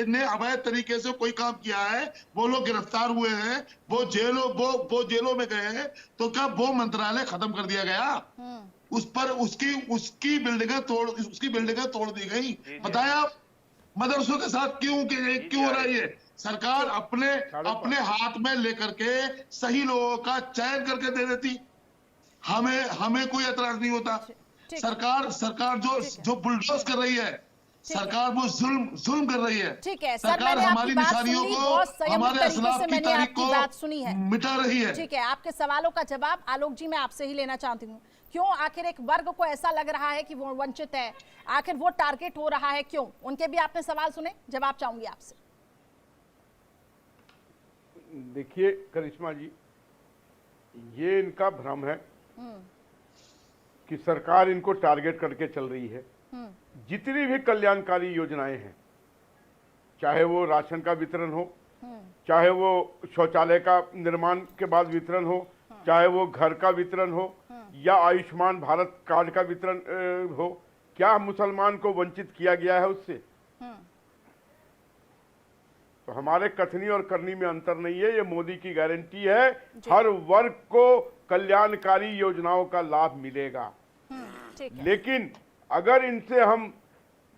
ने अवैध तरीके से कोई काम किया है, वो लोग गिरफ्तार हुए हैं, वो जेलों में गए हैं, तो क्या वो मंत्रालय खत्म कर दिया गया? उस पर उसकी बिल्डिंगें तोड़ दी गई। बताएं आप, मदरसों के साथ क्यों हो रहा है ये? सरकार अपने हाथ में लेकर के सही लोगों का चयन करके दे देती, हमें कोई एतराज नहीं होता। सरकार जो बुलडोज कर रही है, सरकार वो जुल्म कर रही है। ठीक है सर, सरकार हमारी निशानियों को, हमारे असलाफ की तारीख को बात सुनी है, मिटा रही है। ठीक है, आपके सवालों का जवाब आलोक जी मैं आपसे ही लेना चाहती हूँ। क्यों आखिर एक वर्ग को ऐसा लग रहा है कि वो वंचित है, आखिर वो टारगेट हो रहा है, क्यों? उनके भी आपने सवाल सुने, जवाब चाहूंगी आपसे। देखिए करिश्मा जी, ये इनका भ्रम है कि सरकार इनको टारगेट करके चल रही है। जितनी भी कल्याणकारी योजनाएं हैं, चाहे वो राशन का वितरण हो, चाहे वो शौचालय का निर्माण के बाद वितरण हो, चाहे वो घर का वितरण हो, या आयुष्मान भारत कार्ड का वितरण हो, क्या मुसलमान को वंचित किया गया है उससे? तो हमारे कथनी और करनी में अंतर नहीं है। ये मोदी की गारंटी है, हर वर्ग को कल्याणकारी योजनाओं का लाभ मिलेगा। लेकिन अगर इनसे हम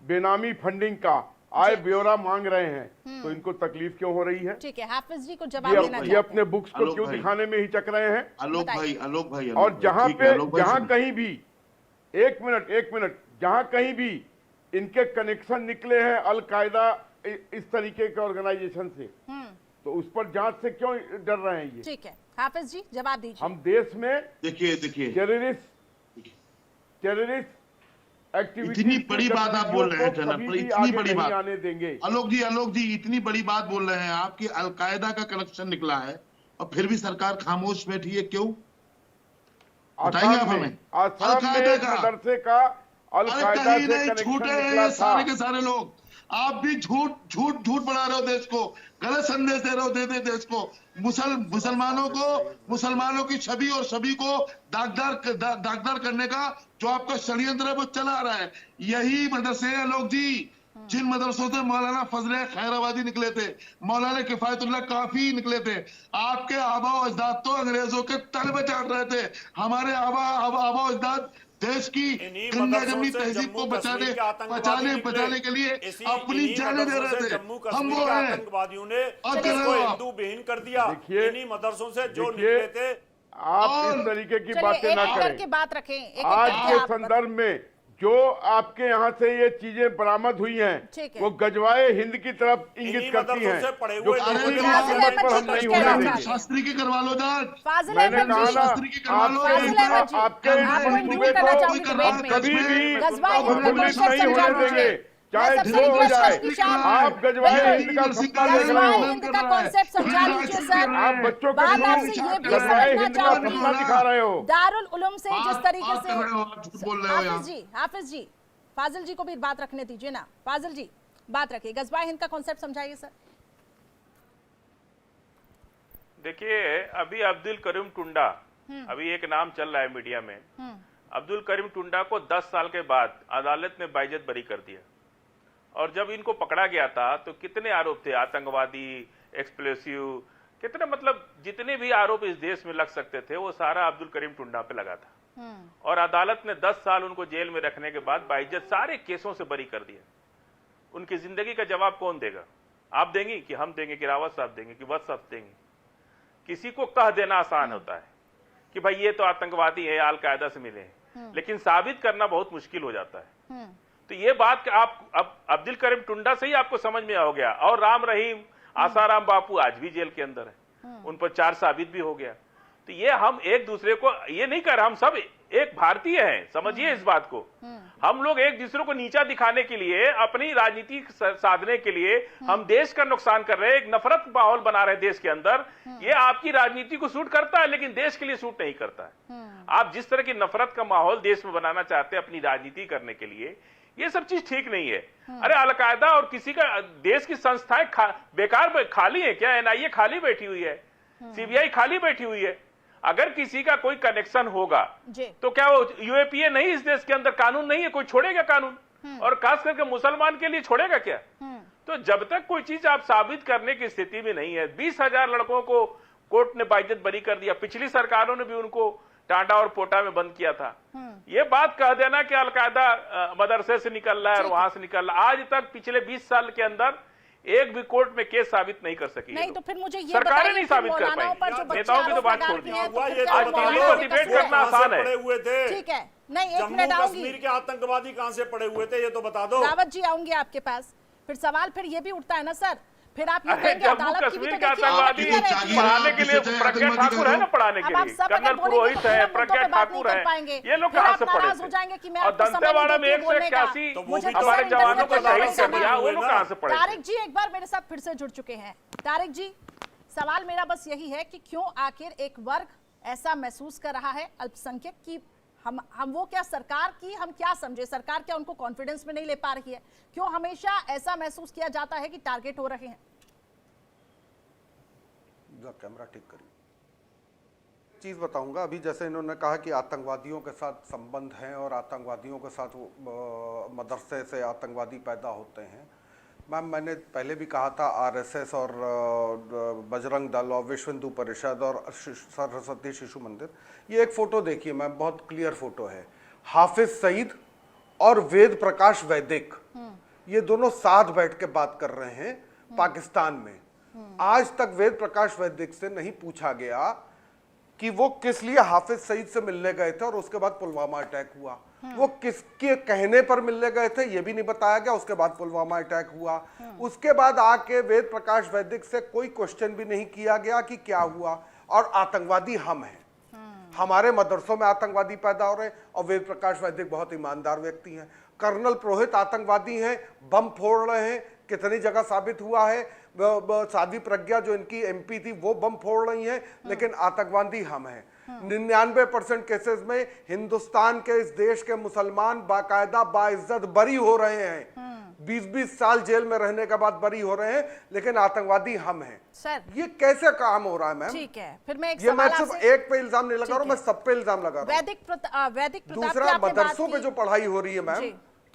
बेनामी फंडिंग का आय ब्यौरा मांग रहे हैं, तो इनको तकलीफ क्यों हो रही है? ठीक है, हाफिज जी को जवाब देना चाहिए। ये अपने बुक्स को क्यों दिखाने में हिचक रहे हैं? आलोक भाई और जहां कहीं भी, एक मिनट, जहां कहीं भी इनके कनेक्शन निकले हैं अलकायदा इस तरीके के ऑर्गेनाइजेशन से, तो उस पर जांच से क्यों डर रहे हैं ये? ठीक है, हाफिज जी जवाब दीजिए। हम देश में देखिए टेररिस्ट एक्टिविटी, इतनी बड़ी बात आप बोल रहे हैं जनाब, इतनी बड़ी बात आने देंगे। आलोक जी इतनी बड़ी बात बोल रहे हैं आप कि अलकायदा का कनेक्शन निकला है, और फिर भी सरकार खामोश बैठी है, क्यों? बताइए आप हमें। अलकायदा का मदरसे का अलकायदा से कनेक्शन निकला था। सारे के सारे लोग, आप भी झूठ बढ़ा रहे हो देश को, गलत संदेश दे रहे हो देश को, मुसलमानों की छवि और सभी को दागदार करने का जो आपका षड्यंत्र है वो चला आ रहा है। यही मदरसे हैं लोग जी, जिन मदरसों से मौलाना फजल खैराबादी निकले थे, मौलाना किफायतुल्लाह काफी निकले थे। आपके आबा और अजदाद तो अंग्रेजों के तल में चाट रहे थे। हमारे आबा और अजदाद देश की गंगा जमनी तहजीब को बचाने के लिए अपनी जानें दे रहे थे। हम वो हैं, आतंकवादियों ने हिंदू विहीन कर दिया। इन्हीं मदरसों से जो निकले थे। आप इस तरीके की बातें ना करें। बात रखें। आज के संदर्भ में जो आपके यहाँ से ये चीजें बरामद हुई हैं, वो गजवाए हिंद की तरफ इंगित करती हैं, जो किसी भी कीमत पर हम नहीं होने देंगे। शास्त्री की करवा लो जांच। मैंने कहा ना, आपके मंसूबे को हम कभी भी प्रफुल्लित नहीं होने देंगे, चाहे जो हो जाए। आप गजवाए हिंद का सपना देख रहे हो, आप बच्चों को गजवाए हिंद का सपना दिखा रहे हो। दारुल उलूम से जिस तरीके से हाफिज जी फाजिल जी को भी बात रखने दीजिए ना। फाजिल जी बात रखिए, गजवाए हिंद का कॉन्सेप्ट समझाइए सर। देखिए, अभी अब्दुल करीम टुंडा, अभी एक नाम चल रहा है मीडिया में, अब्दुल करीम टुंडा को 10 साल के बाद अदालत ने बाइज्जत बरी कर दिया। और जब इनको पकड़ा गया था तो कितने आरोप थे, आतंकवादी, एक्सप्लोसिव, कितने मतलब जितने भी आरोप इस देश में लग सकते थे वो सारा अब्दुल करीम टुंडा पे लगा था। और अदालत ने 10 साल उनको जेल में रखने के बाद बाइज्जत सारे केसों से बरी कर दिया। उनकी जिंदगी का जवाब कौन देगा? आप देंगी कि हम देंगे कि रावत साहब देंगे कि वत्स साहब देंगे? किसी को कह देना आसान होता है कि भाई ये तो आतंकवादी है, अल-कायदा से मिले हैं, लेकिन साबित करना बहुत मुश्किल हो जाता है। तो ये बात आप अब अब्दुल करीम टुंडा से ही आपको समझ में आ गया। और राम रहीम, आसाराम बापू आज भी जेल के अंदर है, उन पर 4 साबित भी हो गया। तो ये हम एक दूसरे को ये नहीं कर, हम सब एक भारतीय हैं, समझिए इस बात को। हम लोग एक दूसरे को नीचा दिखाने के लिए, अपनी राजनीति साधने के लिए हम देश का नुकसान कर रहे हैं, एक नफरत माहौल बना रहे हैं देश के अंदर। ये आपकी राजनीति को सूट करता है लेकिन देश के लिए सूट नहीं करता है। आप जिस तरह की नफरत का माहौल देश में बनाना चाहते हैं अपनी राजनीति करने के लिए, ये सब चीज ठीक नहीं है। अरे अल-कायदा और किसी का देश की संस्थाएं बेकार खाली है क्या? एनआईए खाली बैठी हुई है, सीबीआई खाली बैठी हुई है। अगर किसी का कोई कनेक्शन होगा तो क्या वो यूएपीए नहीं, इस देश के अंदर कानून नहीं है, कोई छोड़ेगा कानून? और खास करके मुसलमान के लिए छोड़ेगा क्या? तो जब तक कोई चीज आप साबित करने की स्थिति में नहीं है, 20,000 लड़कों को कोर्ट ने बाइज्जत बरी कर दिया, पिछली सरकारों ने भी उनको टांडा और पोटा में बंद किया था। ये बात कह देना कि अलकायदा मदरसे से निकल रहा है और वहां से निकल रहा है, आज तक पिछले 20 साल के अंदर एक भी कोर्ट में केस साबित नहीं कर सकी। नहीं तो फिर मुझे ये सरकारें नहीं साबित कर पाई, नेताओं की तो बात छोड़ दी। आज टीवी पर डिबेट करना आसान है। ठीक है, नहीं एक मिनट जम्मू आऊंगी। कश्मीर के आतंकवादी कहां से पड़े हुए थे ये तो बता दो। रावत जी आऊंगी आपके पास। फिर सवाल फिर ये भी उठता है ना सर, फिर आप ये कहेंगे जम्मू अदालत की भी कश्मीर तो के आतंकवादी पढ़ाने के लिए प्रज्ञा ठाकुर है ना, पढ़ाने के लिए कर्नल पुरोहित है, प्रज्ञा ठाकुर है, ये लोग कहां से पढ़े थे? और दंतेवाड़ा में 181 हमारे जवानों को शहीद कर दिया, वो लोग कहां से पढ़े? तारिक जी एक बार मेरे साथ फिर से जुड़ चुके हैं। तारिक जी, सवाल मेरा बस यही है कि क्यों आखिर एक वर्ग ऐसा महसूस कर रहा है अल्पसंख्यक की हम वो क्या सरकार की हम क्या समझे, सरकार क्या उनको कॉन्फिडेंस में नहीं ले पा रही है? क्यों हमेशा ऐसा महसूस किया जाता है कि टारगेट हो रहे हैं? कैमरा ठीक करिए। चीज बताऊंगा, अभी जैसे इन्होंने कहा कि आतंकवादियों के साथ संबंध हैं और आतंकवादियों के साथ मदरसे से आतंकवादी पैदा होते हैं। मैम मैंने पहले भी कहा था आरएसएस और बजरंग दल और विश्व हिंदू परिषद और सरस्वती शिशु मंदिर, ये एक फोटो देखिए मैम, बहुत क्लियर फोटो है। हाफिज सईद और वेद प्रकाश वैदिक, ये दोनों साथ बैठ के बात कर रहे हैं पाकिस्तान में। आज तक वेद प्रकाश वैदिक से नहीं पूछा गया कि वो किस लिए हाफिज सईद से मिलने गए थे और उसके बाद पुलवामा अटैक हुआ। वो किसके कहने पर मिलने गए थे ये भी नहीं बताया गया, उसके बाद पुलवामा अटैक हुआ। उसके बाद आके वेद प्रकाश वैदिक से कोई क्वेश्चन भी नहीं किया गया कि क्या हुआ। और आतंकवादी हम हैं, हमारे मदरसों में आतंकवादी पैदा हो रहे हैं और वेद प्रकाश वैदिक बहुत ईमानदार व्यक्ति हैं। कर्नल पुरोहित आतंकवादी हैं, बम फोड़ रहे हैं, कितनी जगह साबित हुआ है। साध्वी प्रज्ञा जो इनकी एमपी थी वो बम फोड़ रही हैं, लेकिन आतंकवादी हम हैं। 99% केसेस में हिंदुस्तान के इस देश के मुसलमान बाकायदा बाइज्जत बरी हो रहे हैं, 20-20 साल जेल में रहने के बाद बरी हो रहे हैं, लेकिन आतंकवादी हम हैं। सर ये कैसे काम हो रहा है मैम? ठीक है, फिर मैं एक ये मैं सिर्फ एक पे इल्जाम नहीं लगा रहा हूं, मैं सब पे इल्जाम लगा रहा हूं। वैदिक दूसरा मदरसों पे जो पढ़ाई हो रही है मैम,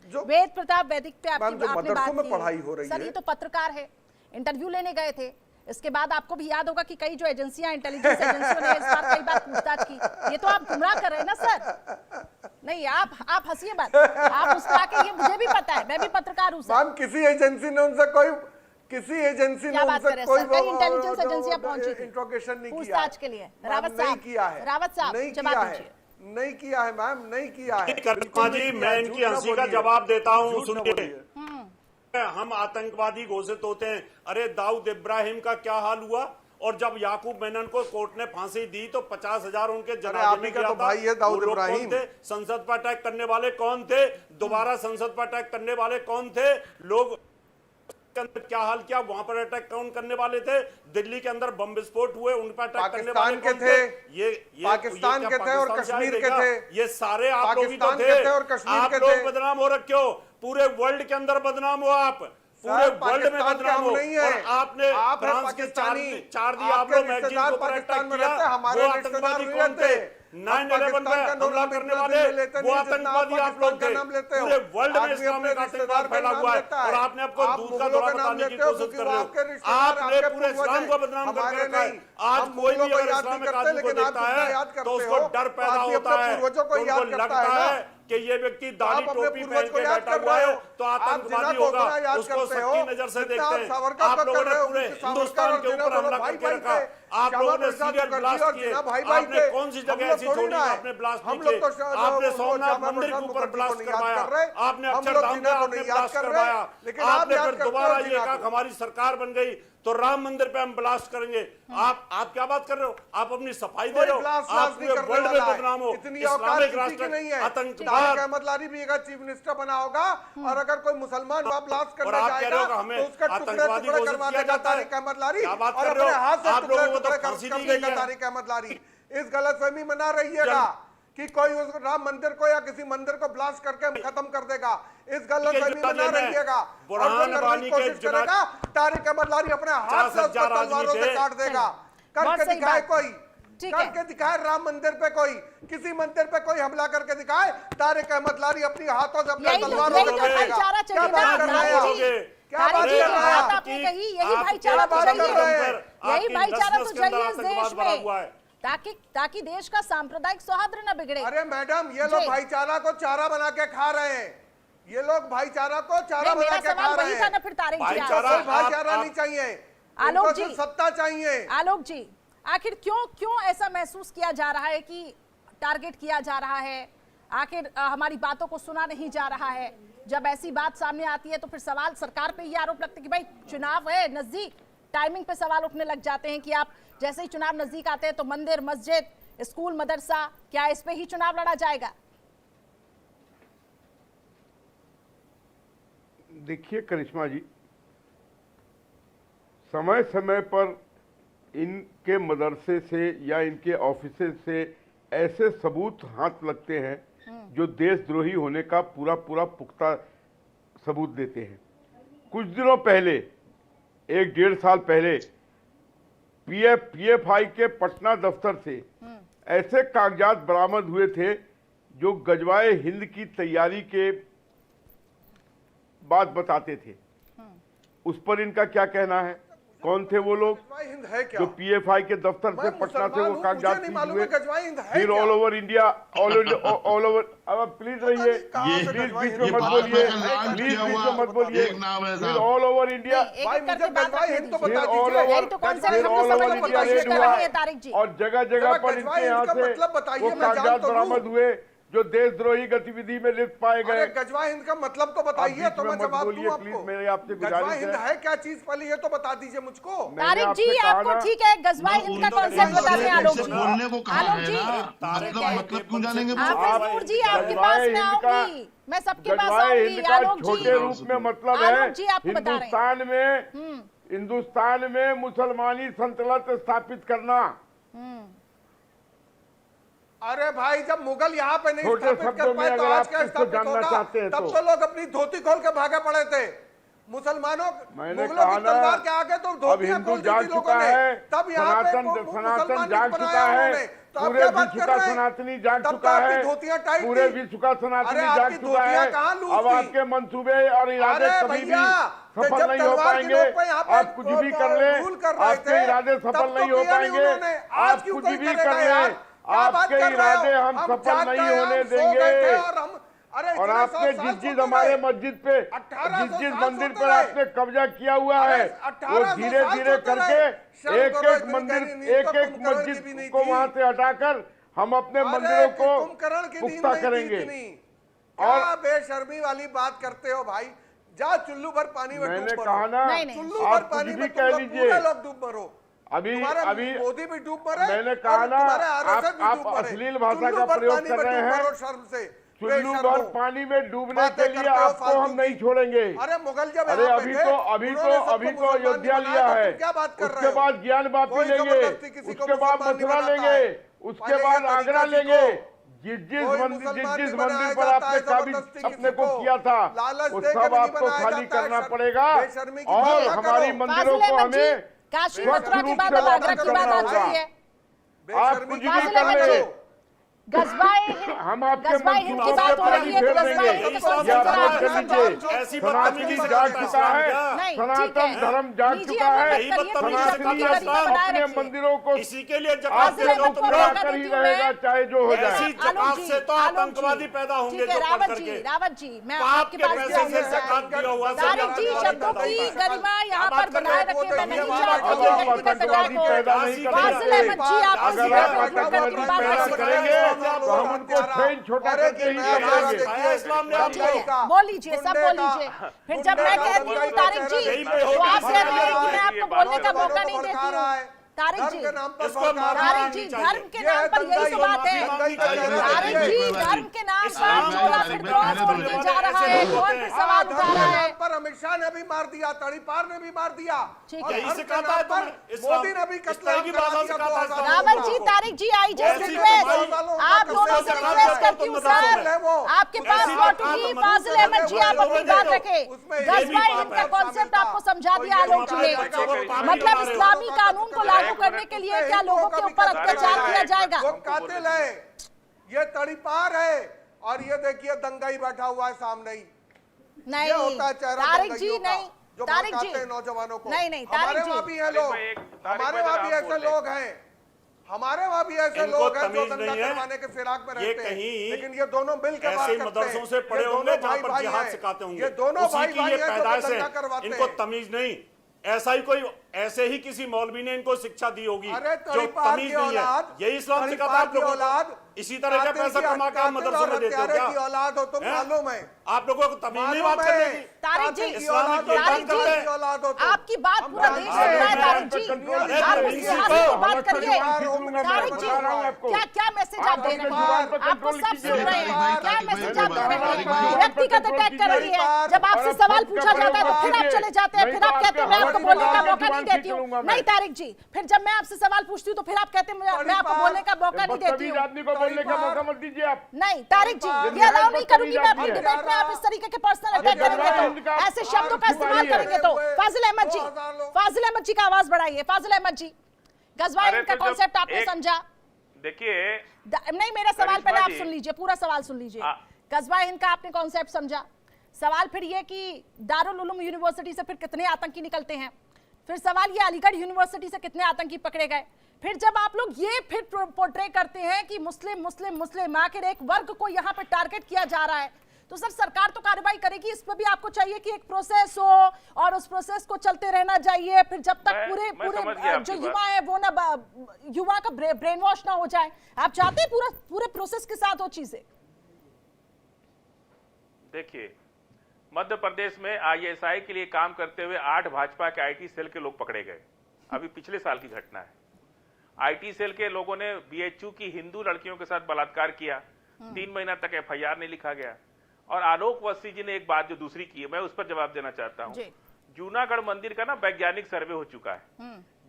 जो वेद प्रताप वैदिक पे आपने मदरसों में पढ़ाई हो रही है। सर ये तो पत्रकार है, इंटरव्यू लेने गए थे, इसके बाद आपको भी याद होगा कि कई जो एजेंसियां, इंटेलिजेंस एजेंसियों ने इस बार कई बार पूछताछ की। ये तो आप गुमराह कर रहे हैं ना सर? नहीं आप हंसिए बात, आप उसका के, ये मुझे भी पता है, मैं भी पत्रकार हूं सर। मैम किसी एजेंसी ने उनसे कोई इंटेलिजेंस एजेंसियां पहुंची थी इंट्रोगेशन नहीं किया पूछताछ के लिए। रावत साहब जवाब दीजिए। नहीं किया है मैम, नहीं किया है। जी मैं इनकी हंसी का जवाब देता हूँ, सुनिए। हम आतंकवादी घोषित होते हैं, अरे दाऊद इब्राहिम का क्या हाल हुआ? और जब याकूब मेनन को कोर्ट ने फांसी दी तो 50,000 उनके जनाजे में गया तो भाई है दाऊद इब्राहिम। संसद पर अटैक करने वाले कौन थे? दोबारा संसद पर अटैक करने वाले कौन थे? लोग क्या हाल किया, वहां पर अटैक कौन करने वाले थे? दिल्ली के अंदर बम विस्फोट हुए, उन पर अटैक करने वाले कौन थे? ये पाकिस्तान के थे और कश्मीर के थे। ये सारे आप लोग ही तो थे, आप लोग बदनाम हो रखे हो, पूरे वर्ल्ड के अंदर बदनाम हो, आप पूरे वर्ल्ड में बदनाम हो। और आपने फ्रांस के चार दिया, आप लोग मैगजीन को अटैक किया, वो आतंकवादी कौन थे? 9/11 पे हमला करने वाले वो आतंकवादी आप लोग थे। पूरे वर्ल्ड में इस्लामिक आतंकवाद फैला हुआ है और आपने आपको दूध का दौरा बताने की कोशिश कर रहे हो। आपने पूरे इस्लाम को बदनाम करके रखा है। आज कोई भी अगर इस्लामिक आदमी को देखता है तो उसको डर पैदा होता है, उनको लगता है कि ये व्यक्ति दाढ़ी टोपी पहन के बैठा हुआ है तो आतंकवादी होगा, उसको सच्ची नजर से देखते हैं। आप लोगों ने पूरे हिंदुस्तान के ऊपर हमला करके रखा, आप लोगों ने सीरियल ब्लास्ट किए, आपने कौन सी जगह ऐसी छोड़ी आपने ब्लास्ट नहीं किए? आपने सोमनाथ मंदिर के ऊपर ब्लास्ट करवाया, आपने अक्षरधाम में आपने ब्लास्ट करवाया, आपने फिर दोबारा ये कहा हमारी सरकार बन गई तो राम मंदिर पे हम ब्लास्ट करेंगे। आप क्या बात कर रहे हो? आप अपनी सफाई दे रहे हो, आप पूरे वर्ल्ड में बदनाम हो। इस्लामिक राष्ट्र आतंकवाद अहमद लारी भी चीफ मिनिस्टर बना होगा और अगर कोई मुसलमान ब्लास्ट करने जाएगा तो उसका आतंकवादी घोषित किया जाता है। अहमद लारी क्या बात और कर रहे अपने हो? हाथ से आप लोगों को तो फांसी दी गई है। तारिक अहमद लारी इस गलतफहमी में ना रहिएगा कि कोई उस राम मंदिर को या किसी मंदिर को ब्लास्ट करके खत्म कर देगा। इस गलतफहमी में ना रहिएगा और कोशिश करेगा तारिक अहमद लारी अपने हाथ से उसको तलवारों से काट देगा। करके दिखाए कोई, करके दिखाए राम मंदिर पे कोई, किसी मंदिर पे कोई हमला करके दिखाए, तारिक अहमद लारी अपनी हाथों से अपने तलवारों से काटेगा। क्या बात कर रहे हो? क्या बात कर रहे हैं? यही भाईचारा तो चाहिए, यही भाईचारा तो चाहिए इस देश में, ताकि देश का सांप्रदायिक सौहार्द न बिगड़े। अरे मैडम, ये लोग भाईचारा को चारा बना के खा रहे हैं, ये लोग भाईचारा को चारा बना के खा रहे हैं। फिर तारिक जी भाईचारा नहीं चाहिए, आलोक जी सत्ता चाहिए। आलोक जी, आखिर क्यों ऐसा महसूस किया जा रहा है कि टारगेट किया जा रहा है? आखिर हमारी बातों को सुना नहीं जा रहा है? जब ऐसी बात सामने आती है तो फिर सवाल सरकार पे ही आरोप लगते हैं कि भाई चुनाव है नजदीक, टाइमिंग पे सवाल उठने लग जाते हैं कि आप जैसे ही चुनाव नजदीक आते हैं तो मंदिर, मस्जिद, स्कूल, मदरसा, क्या इस पे ही चुनाव लड़ा जाएगा? देखिए करिश्मा जी, समय समय पर इनके मदरसे से या इनके ऑफिस से ऐसे सबूत हाथ लगते हैं जो देशद्रोही होने का पूरा पुख्ता सबूत देते हैं। कुछ दिनों पहले, 1-1.5 साल पहले, पीएफआई के पटना दफ्तर से ऐसे कागजात बरामद हुए थे जो गजवाए हिंद की तैयारी के बात बताते थे। उस पर इनका क्या कहना है? कौन थे वो लोग जो पीएफआई के दफ्तर से पटना से वो कागजात हुए? फिर all over India, all over, अब प्लीज रहिए, प्लीज बीच में मत बोलिए, प्लीज बीच में मत बोलिए। फिर ऑल ओवर इंडिया, फिर ऑल ओवर इंडिया रेड हुआ और जगह जगह पर इनके यहाँ से वो कागजात बरामद हुए जो देशद्रोही गतिविधि में लिप्त पाए गए। गजवा हिंद का मतलब तो बताइए, तो मैं जवाब दूं आपको। प्लीज मेरे आपसे गजवा हिंद है क्या चीज, पहले ये तो बता दीजिए मुझको। तारिक जी, आपको ठीक है गजवा हिंद का कॉन्सेप्ट बताते हैं आलोक जी। आलोक जी, मतलब क्यों जानेंगे? आफिर जी आपके पास में आऊंगी, मैं सबके पास आऊंगी। आलोक जी, छोटे रूप में मतलब है हिंदुस्तान में मुसलमानी सल्तनत स्थापित करना। अरे भाई, जब मुगल यहाँ पे नहीं स्थापित कर पाए तो आज क्या स्थापित होगा? तब तो लोग अपनी धोती खोल के भागे पड़े थे। मुसलमानों, मुगलों की तलवार के आगे तो धोतियां खोल दी थी लोगों ने। तब यहाँ पे सनातन जाग चुका है, पूरे विश्व का सनातनी जाग चुका है, पूरे विश्व का सनातनी जाग चुका है। अब आपके मंसूबे और इरादे कभी भी सफल नहीं हो पाएंगे। आप कुछ भी कर ले, आपके इरादे सफल नहीं हो पाएंगे। आप कुछ भी कर ले, आपके इरादे हम सफल नहीं होने देंगे। और आपने जिस हमारे मस्जिद पे, जिस मंदिर पर आपने कब्जा किया हुआ है, वो धीरे धीरे करके एक मंदिर, एक मस्जिद को वहां से हटाकर हम अपने मंदिरों को पुख्ता करेंगे। और बेशर्मी वाली बात करते हो भाई, जा चुल्लू भर पानी में मैंने कहा ना, आप कुछ भी कह लीजिए, लोग डूब मरो। अभी मोदी भी डूब मरे। मैंने कहा ना, आप अश्लील भाषा का प्रयोग कर रहे हैं। शर्म से चुल्लू भर पानी में डूबने के लिए आपको हम नहीं छोड़ेंगे। अरे मुगल जब अभी तो अयोध्या लिया है, उसके बाद ज्ञान वापी लेंगे, उसके बाद मथुरा लेंगे, उसके बाद आगरा लेंगे। जिस मंदिर पर आपने काबिज अपने को किया था वो सब आपको खाली करना पड़ेगा। और हमारी मंदिरों को हमें काशी मथुरा के बाद अब आगरा की बात आ रही है। आप कुछ भी कर ले, हम आपके गजबाई हिंद की बात हो रही है तो गजबाई हिंद को ऐसी बदतमीजी से जाग चुका है, नहीं, सनातन धर्म जाग चुका है, सनातनी अपने मंदिरों को इसी के लिए जकात से तो तुम कर ही रहेगा चाहे जो हो जाए। ऐसी जकात से तो आतंकवादी पैदा होंगे जो पढ़ करके रावत जी मैं पाप आपकी के बात पैसे से जकात दिया हुआ तारिक जी शब्दों की गरिमा यहाँ पर बनाए रखे मैं नहीं चाहती पैदा नहीं फाजिल अहमद जी आप अगर आप पैदा करेंगे तो हम उनको ट्रेन छोटा करके ही करेंगे। बोल लीजिए सब बोल लीजिए। फिर जब मैं कहती हूँ तारिक जी तो आप कहते हैं कि मैं आपको बोलने का मौका नहीं देती हूँ। तारिक जी धर्म के नाम पर यही तो बात है। तारिक जी धर्म के नाम पर चोला फिर तोड़ के जा रहा है, कौन फिर सवाल उठा रहा है। पर अमित शाह ने भी मार दिया, तड़ीपार ने भी मार दिया, मोदी ने भी रावत जी तारिक जी आई जस्ट रिक्वेस्ट आप दोनों से रिक्वेस्ट करती हूँ सर आपके पास लौटूंगी। फाजिल अहमद जी आप अपनी बात रखे। गजबाई हिंद का कॉन्सेप्ट आपको समझा दिया आलोक जी ने, मतलब इस्लामी कानून को लागू करने के लिए क्या लोगों के ऊपर अत्याचार किया जाएगा। वो कातिल है, ये तड़ीपार है और ये देखिए दंगाई बैठा हुआ है सामने ही। नहीं तारिक जी नहीं, जो तारिक जी नौजवानों को नहीं हमारे वहाँ भी है लोग, हमारे वहाँ भी ऐसे लोग हैं, हमारे वहाँ भी ऐसे लोग हैं जो दंगा करवाने के फिराक में रहते हैं, लेकिन ये दोनों मिलकर ऐसे मदरसों से पढ़े होंगे जहाँ पर जिहाद सिखाते होंगे, ये दोनों भाई की ये पैदाइश है, करवाते इनको तमीज नहीं। ऐसा ही कोई ऐसे ही किसी मौलवी ने इनको शिक्षा दी होगी जो तमीज नहीं है। यही इस्लाम सिखाता है आप लोगों को। इसी तरह का पैसा कमा के आप मदरसों में देते हो क्या? औलाद हो तुम मालूम है आप लोगों को तमीज नहीं बात करने की। तारिक जी औलाद हो आपकी बात पूरा देश सुन रहा है। तारिक जी आप इस लिहाज से बात करिए। तारिक जी क्या क्या मैसेज आप दे रहे हैं? आपको सब सुन रहे हैं, क्या मैसेज आप दे रहे हैं? व्यक्तिगत अटैक कर रही है। जब आपसे सवाल पूछा जाता है तो फिर आप चले जाते हैं, फिर आप कहते हैं मैं आपको बोलने का मौका नहीं देती हूँ। नहीं तारिक जी, फिर जब मैं आपसे सवाल पूछती हूँ तो फिर आप कहते हैं मैं आपको बोलने का मौका नहीं देती हूँ। आदमी को बोलने का मौका मत दीजिए आप। नहीं तारिक जी ये अलाउ नहीं करूंगी मैं अपनी डिबेट में। आप इस तरीके के पर्सनल अटैक करेंगे तो, ऐसे शब्दों का इस्तेमाल करेंगे तो। फाजिल अहमद जी का आवाज बढ़ाइए। फाजिल अहमद जी गजबाई हिंद का कॉन्सेप्ट आपने समझा? देखिए नहीं मेरा सवाल पहले आप सुन लीजिए, पूरा सवाल सुन लीजिए। गजबाई हिंद का आपने कॉन्सेप्ट समझा? सवाल फिर ये कि दारुल उलूम यूनिवर्सिटी से फिर कितने आतंकी निकलते हैं, फिर सवाल ये अलीगढ़ यूनिवर्सिटी से कितने आतंकी पकड़े गए। फिर जब आप लोग ये फिर पोर्ट्रे करते हैं कि मुस्लिम मुस्लिम मुस्लिम आखिर एक वर्ग को यहाँ पे टारगेट किया जा रहा है, तो सर सरकार तो कार्रवाई करेगी। इस पर भी आपको चाहिए कि एक प्रोसेस हो और उस प्रोसेस को चलते रहना चाहिए, फिर जब तक पूरे जो युवा है वो ना युवा का ब्रेन वॉश ना हो जाए। आप चाहते हैं पूरे प्रोसेस के साथ हो चीजें? देखिए मध्य प्रदेश में आईएसआई के लिए काम करते हुए 8 भाजपा के आईटी सेल के लोग पकड़े गए। अभी पिछले साल की घटना है। आईटी सेल के लोगों ने बीएचयू की हिंदू लड़कियों के साथ बलात्कार किया, 3 महीना तक एफआईआर नहीं लिखा गया। और आलोक वस्ती जी ने एक बात जो दूसरी की है, मैं उस पर जवाब देना चाहता हूँ। जूनागढ़ मंदिर का ना वैज्ञानिक सर्वे हो चुका है।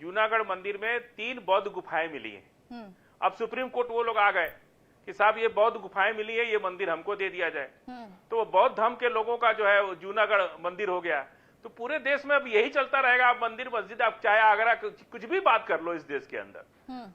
जूनागढ़ मंदिर में 3 बौद्ध गुफाएं मिली हैं। अब सुप्रीम कोर्ट वो लोग आ गए कि साहब ये बौद्ध गुफाएं मिली है, ये मंदिर हमको दे दिया जाए। तो वो बौद्ध धर्म के लोगों का जो है जूनागढ़ मंदिर हो गया। तो पूरे देश में अब यही चलता रहेगा। आप मंदिर मस्जिद आप चाहे आगरा कुछ भी बात कर लो इस देश के अंदर,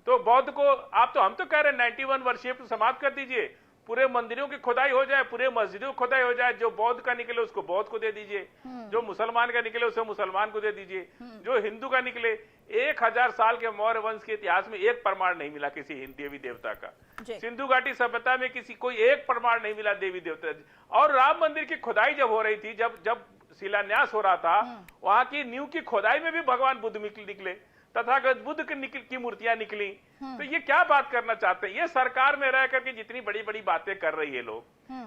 तो बौद्ध को आप तो हम तो कह रहे हैं 91 वर्षीय तो समाप्त कर दीजिए, पूरे मंदिरों की खुदाई हो जाए, पूरे मस्जिदों की खुदाई हो जाए। जो बौद्ध का निकले उसको बौद्ध को दे दीजिए, जो मुसलमान का निकले उसे मुसलमान को दे दीजिए, जो हिंदू का निकले। 1000 साल के मौर्य वंश के इतिहास में एक प्रमाण नहीं मिला किसी देवी देवता का। सिंधु घाटी सभ्यता में किसी कोई एक प्रमाण नहीं मिला देवी देवता। और राम मंदिर की खुदाई जब हो रही थी, जब शिलान्यास हो रहा था, वहां की नींव की खुदाई में भी भगवान बुद्ध निकले, तथागत बुद्ध की मूर्तियां निकली। तो ये क्या बात करना चाहते हैं? ये सरकार में रह करके जितनी बड़ी बड़ी बातें कर रही है लोग,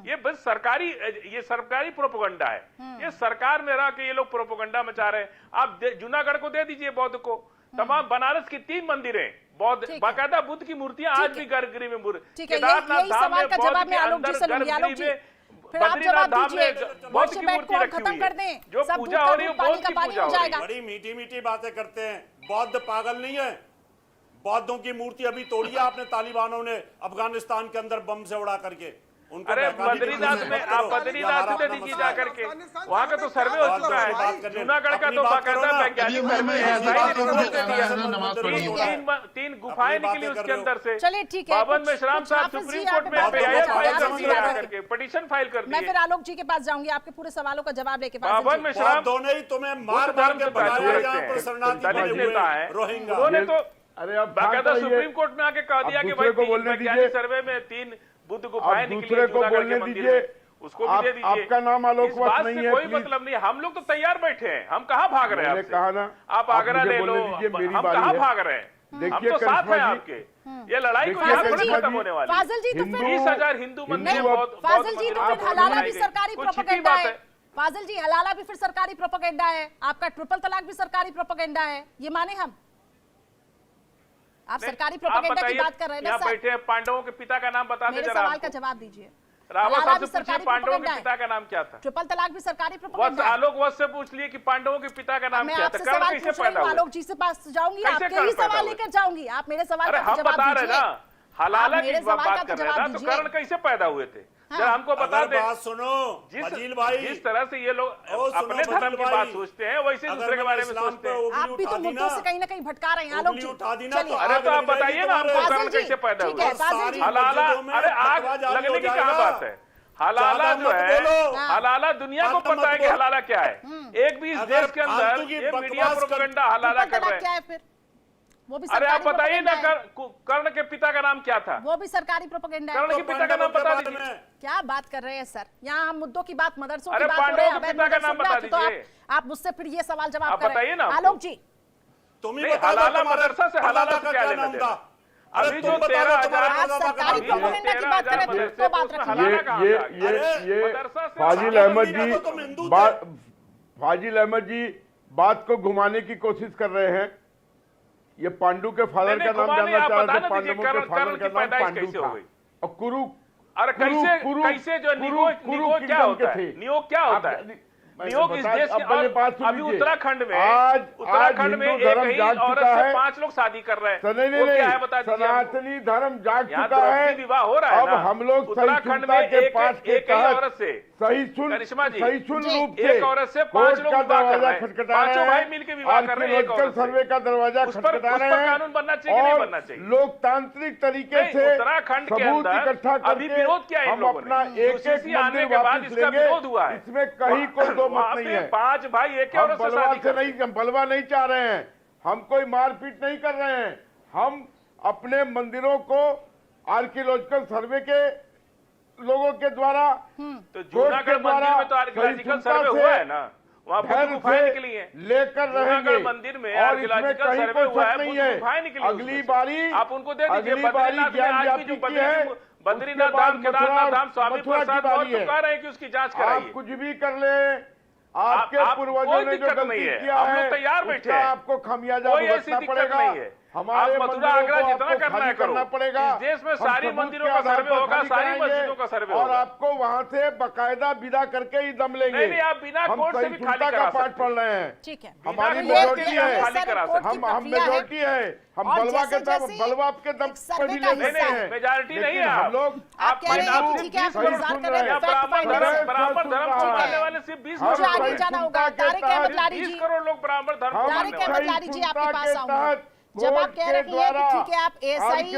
ये बस सरकारी प्रोपेगेंडा है। ये सरकार में रह के ये लोग प्रोपेगेंडा मचा रहे हैं। आप जूनागढ़ को दे दीजिए बौद्ध को। तमाम बनारस की 3 मंदिरें बौद्ध, बाकायदा बुद्ध की मूर्तियां आज भी गर्भगृह में केदारनाथ धाम में बौद्ध के अंदर गर्भगृह में, बद्रीनाथ धाम में बौद्ध की मूर्ति रखी हुई है। जो पूजा हो रही है बौद्ध की पूजा हो रही है। बड़ी मीठी मीठी बातें करते हैं। बौद्ध पागल नहीं है। बौद्धों की मूर्ति अभी तोड़ी है आपने तालिबानों ने अफगानिस्तान के अंदर बम से उड़ा करके। उनको अरे बद्रीनाथ में आप बद्रीनाथ में दीजिए जाकर के, वहाँ का तो सर्वे हो चुका है। जूनागढ़ का तो बाकायदा वैज्ञानिक तीन गुफाएं निकली उसके अंदर से। चलिए ठीक है, बाबन मेश्राम साहब सुप्रीम कोर्ट में FIR फाइल कर दिया करके, पिटीशन फाइल कर दी। मैं फिर आलोक जी के पास जाऊंगी आपके पूरे सवालों का जवाब लेके। बाबन मेश्राम दोनों ही तुम्हें मार मार के दलित नेता है, उन्होंने तो अरे अब बाकायदा सुप्रीम कोर्ट में आके कह दिया कि भाई वैज्ञानिक सर्वे में 3 बुद्ध गुफाएं निकली, दूसरे को बोलने दीजिए, उसको भी दे दीजिए। आपका नाम आलोक वत्स नहीं है, कोई मतलब नहीं, हम लोग तो तैयार बैठे हैं, हम कहाँ भाग रहे हैं आपसे? कहा ना, आप आगरा ले लो, हम कहाँ भाग रहे हैं? हम तो साथ हैं आपके। ये लड़ाई को यहाँ थोड़ी खत्म होने वाली। फाजिल जी तो 20,000 हिंदू मंदिर बहुत फाजिल जी तो फिर हलाला भी सरकारी प्रोपेगेंडा है। फाजिल जी हलाला भी फिर सरकारी प्रोपेगेंडा है, आपका ट्रिपल तलाक भी सरकारी प्रोपेगेंडा है, ये माने हम? आप सरकारी प्रोपेगेंडा की बात कर रहे हैं ना सर? बैठे हैं, पांडवों के पिता का नाम बता दीजिए, मेरे सवाल का जवाब दीजिए। रावण साहब से पूछिए पांडवों के पिता का नाम क्या था? ट्रिपल तलाक भी सरकारी प्रोपेगेंडा है। आलोक वत्स से पूछ लिए कि पांडवों के पिता का नाम क्या था? कर्ण कैसे पैदा हुआ? आलोक जी से पास जाऊंगी, आपके ही सवाल लेकर जाऊंगी, आप मेरे सवाल का जवाब दीजिए। हम बता रहे ना, हलाला की बात कर रहे हैं ना, तो कर्ण कैसे पैदा हुए थे? जरा हमको बता दे। बात सुनो फजील भाई, जिस तरह से ये लोग अपने धर्म की बात सोचते हैं, वैसे दूसरे के बारे में सोचते हैं। आप भी तो मुद्दों से कहीं ना कहीं भटका रहे हैं आलोक जी। अरे तो आप बताइए ना हमको, कर्ण कैसे पैदा हुआ? हलाला, अरे आग लगने की कहाँ बात है? हलाला जो है, हलाला दुनिया को पता है कि हलाला क्या है। एक भी इस देश के अंदर ये मीडिया प्रोपेगेंडा हलाला कर रहे हैं। वो भी अरे आप बताइए ना, कर्ण के पिता का नाम क्या था? वो भी सरकारी प्रोपेगेंडा है। कर्ण के पिता का नाम बता दीजिए। क्या बात कर रहे हैं सर? यहाँ हम मुद्दों की बात, मदरसों की बात हो रहे हैं। पिता का नाम बता दीजिए। आप मुझसे फिर ये सवाल जवाब बताइए ना आलोक जी। हलाला मदरसा से हलाला से क्या लेना देना? अभी जो 13,000 सरकारी प्रोपेगेंडा की बात करें तो बात ये फाजिल अहमद जी बात को घुमाने की कोशिश कर रहे हैं। ये पांडु के फादर का नाम जानना चाह रहे थे, पांडवों के फादर का नाम पांडु था। और कुरु, अरे कैसे जो नियोग क्या होता है? नियोग क्या होता है? नियोग इस देश के, अभी उत्तराखंड में एक ही औरत से 5 लोग शादी कर रहे हैं। नहीं, क्या है बता दीजिए। सनातनी धर्म जाग चुका है, विवाह हो रहा है। अब हम लोग उत्तराखंड में एक औरत से करिश्मा जी रूप से एक औरत से 5 लोग दरवाजा खटखटा रहे हैं। भाई मिलकर विवाह कर रहे हैं। सर्वे का दरवाजा खटखटा रहे हैं। कानून बनना चाहिए, नहीं बनना चाहिए? लोकतांत्रिक तरीके से उत्तराखंड के सबूत इकट्ठा अभी विरोध किया हम अपना एक मंदिर वापस लेंगे। इसमें कहीं कोई दो मत नहीं है। 5 भाई एक औरत से शादी कर रहे हैं। हम बलवा नहीं चाह रहे हैं, हम कोई मारपीट नहीं कर रहे हैं। हम अपने मंदिरों को आर्कियोलॉजिकल सर्वे के लोगों के द्वारा, तो जूनागढ़ मंदिर में तो आर्कियोलॉजिकल सर्वे हुआ है ना, वहाँ बुद्ध गुफाएं निकली हैं। लेकर रहेंगे मंदिर में आर्कियोलॉजिकल सर्वे हुआ है, बुद्ध गुफाएं निकली। अगली बारी आप उनको दे दीजिए। बद्रीनाथ धाम, केदारनाथ धाम, स्वामी प्रसाद तो कह रहे हैं कि उसकी जांच कराइए। कुछ भी कर ले, आपके पूर्वजों ने जो गलती किया है, हम लोग तैयार बैठे हैं। आपको खमियाजा भुगतना पड़ेगा। हमारे मथुरा आगरा जितना करना पड़ेगा। इस देश में सारी मंदिरों का सर्वे होगा, सारी मस्जिदों का सर्वे होगा, और आपको वहां से बकायदा विदा करके ही दम लेंगे। नहीं, आप बिना कोर्ट से भी खाली करा सकते हैं। पाठ पढ़ रहे हैं, ठीक है, हमारी मेजोरिटी है, हम मेजोरिटी है, हम बलवा के दम के दम पर भी ले लेते हैं। मेजोरिटी नहीं है हम लोग। आप कह रहे हैं ठीक है, आप इंतजार कर रहे हैं। ब्राह्मण धर्म को मानने वाले सिर्फ 20 मुझे आगे जाना होगा। तारिक अहमद लारी जी, 20 करोड़ लोग ब्राह्मण धर्म को मानने वाले। तारिक अहमद लारी जी आपके पास आऊंगा। जब आप कह रहे हैं कि ठीक है, आप एसआई की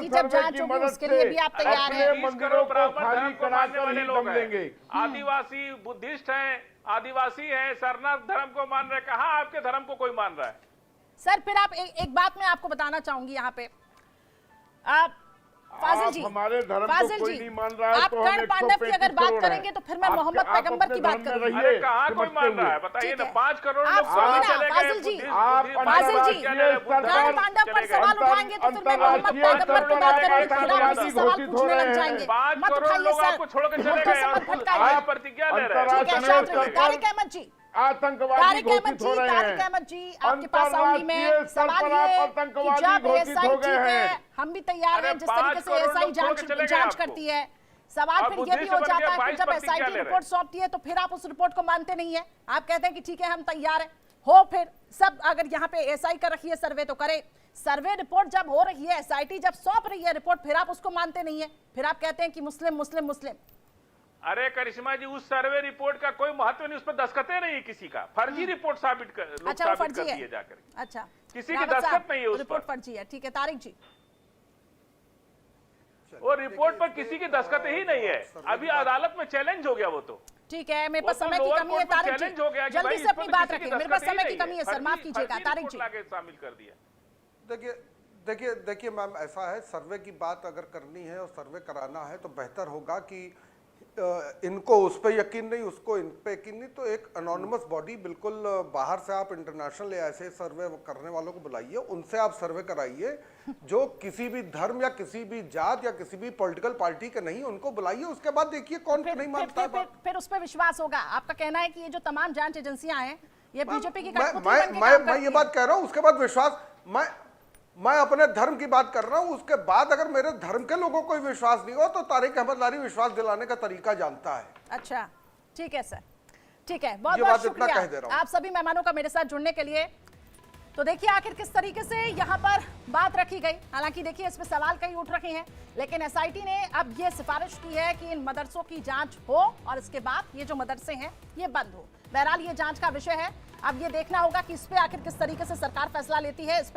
जब जांच होगी उसके लिए भी आप तैयार हैं। 20 करोड़ ब्राह्मण धर्म को मानने वाले लोग हैं। आदिवासी बुद्धिस्ट हैं, आदिवासी हैं, सरनाथ धर्म को मान रहे। कहाँ आपके धर्म को कोई मान रहा है? सर फिर आप एक बात मैं आपको बताना चाहूंगी यहाँ पे, आप फाजिल जी, हमारे धर्म को कोई नहीं मान रहा है, आप कर्ण पांडव की अगर बात करेंगे तो फिर मैं मोहम्मद पैगंबर की बात करूंगी। अरे कहाँ कोई मान रहा है बताइए ना? 5 करोड़ लोग स्वामी चले गए। फाजिल जी, कर्ण पांडव पर सवाल उठाएंगे तो फिर मैं मोहम्मद पैगंबर की बात करूंगी, फिर आप मुझसे सवाल पूछने लग जाएंगे। 5 करोड़ लोग आपको छोड़ के चले गए, आप प्रतिज्ञा ले रहे हैं। तारिक अहमद जी, आतंकवादी घोषित हो रहे हैं। तारिक अहमद जी आपके पास आऊंगी मैं। सवाल ये कि जब एसआई ठीक है, हम भी तैयार हैं जिस तरीके से एसआई जांच करती है। सवाल फिर ये भी हो जाता है कि जब एसआई की रिपोर्ट सौंपती है तो फिर आप उस रिपोर्ट को मानते नहीं है। आप कहते हैं कि ठीक है हम तैयार हैं, हो फिर सब, अगर यहाँ पे एसआई कर रखी है सर्वे तो करे, सर्वे रिपोर्ट जब हो रही है, एसआईटी जब सौंप रही है रिपोर्ट, फिर आप उसको मानते नहीं है, फिर आप कहते हैं कि मुस्लिम मुस्लिम मुस्लिम। अरे करिश्मा जी, उस सर्वे रिपोर्ट का कोई महत्व नहीं, उस पर दस्तखतें नहीं है किसी का, फर्जी रिपोर्ट साबित कर दिए जाकर। अच्छा, किसी की दस्तखत नहीं है उस रिपोर्ट फर्जी है, ठीक है तारिक जी। वो रिपोर्ट पर किसी की दस्तखत ही नहीं है, अभी अदालत में चैलेंज हो गया वो तो। ठीक है, मेरे पास समय की कमी है तारिक जी, जल्दी से अपनी बात रखें, मेरे पास समय की कमी है सर, माफ कीजिएगा तारिक जी। शामिल कर दिया। देखिए मैम, ऐसा है, सर्वे की बात अगर करनी है और सर्वे कराना है तो बेहतर होगा कि इनको उस पर यकीन नहीं, उसको इन पे यकीन नहीं, तो एक अनोनिमस बॉडी बिल्कुल बाहर से आप इंटरनेशनल ऐसे सर्वे करने वालों को बुलाइए, उनसे आप सर्वे कराइए, जो किसी भी धर्म या किसी भी जात या किसी भी पॉलिटिकल पार्टी के नहीं, उनको बुलाइए, उसके बाद देखिए कौन नहीं मानता है। फिर उस पर विश्वास होगा। आपका कहना है कि ये जो तमाम जांच एजेंसियां हैं ये बीजेपी की मैं ये बात कह रहा हूँ, उसके बाद विश्वास, मैं अपने धर्म की बात कर रहा हूं, उसके बाद अगर मेरे धर्म के लोगों को विश्वास नहीं हो तो तारिक अहमद लारी विश्वास दिलाने का तरीका जानता है। अच्छा, ठीक है सर, ठीक है, बहुत बहुत शुक्रिया आप सभी मेहमानों का मेरे साथ जुड़ने के लिए। तो देखिए आखिर किस तरीके से यहाँ पर बात रखी गई। हालांकि देखिए इसमें सवाल कई उठ रहे हैं, लेकिन एसआईटी ने अब ये सिफारिश की है कि इन मदरसों की जांच हो और इसके बाद ये जो मदरसे हैं ये बंद हो। बहरहाल ये जांच का विषय है, अब ये देखना होगा कि इस पे आखिर किस तरीके से सरकार फैसला लेती है।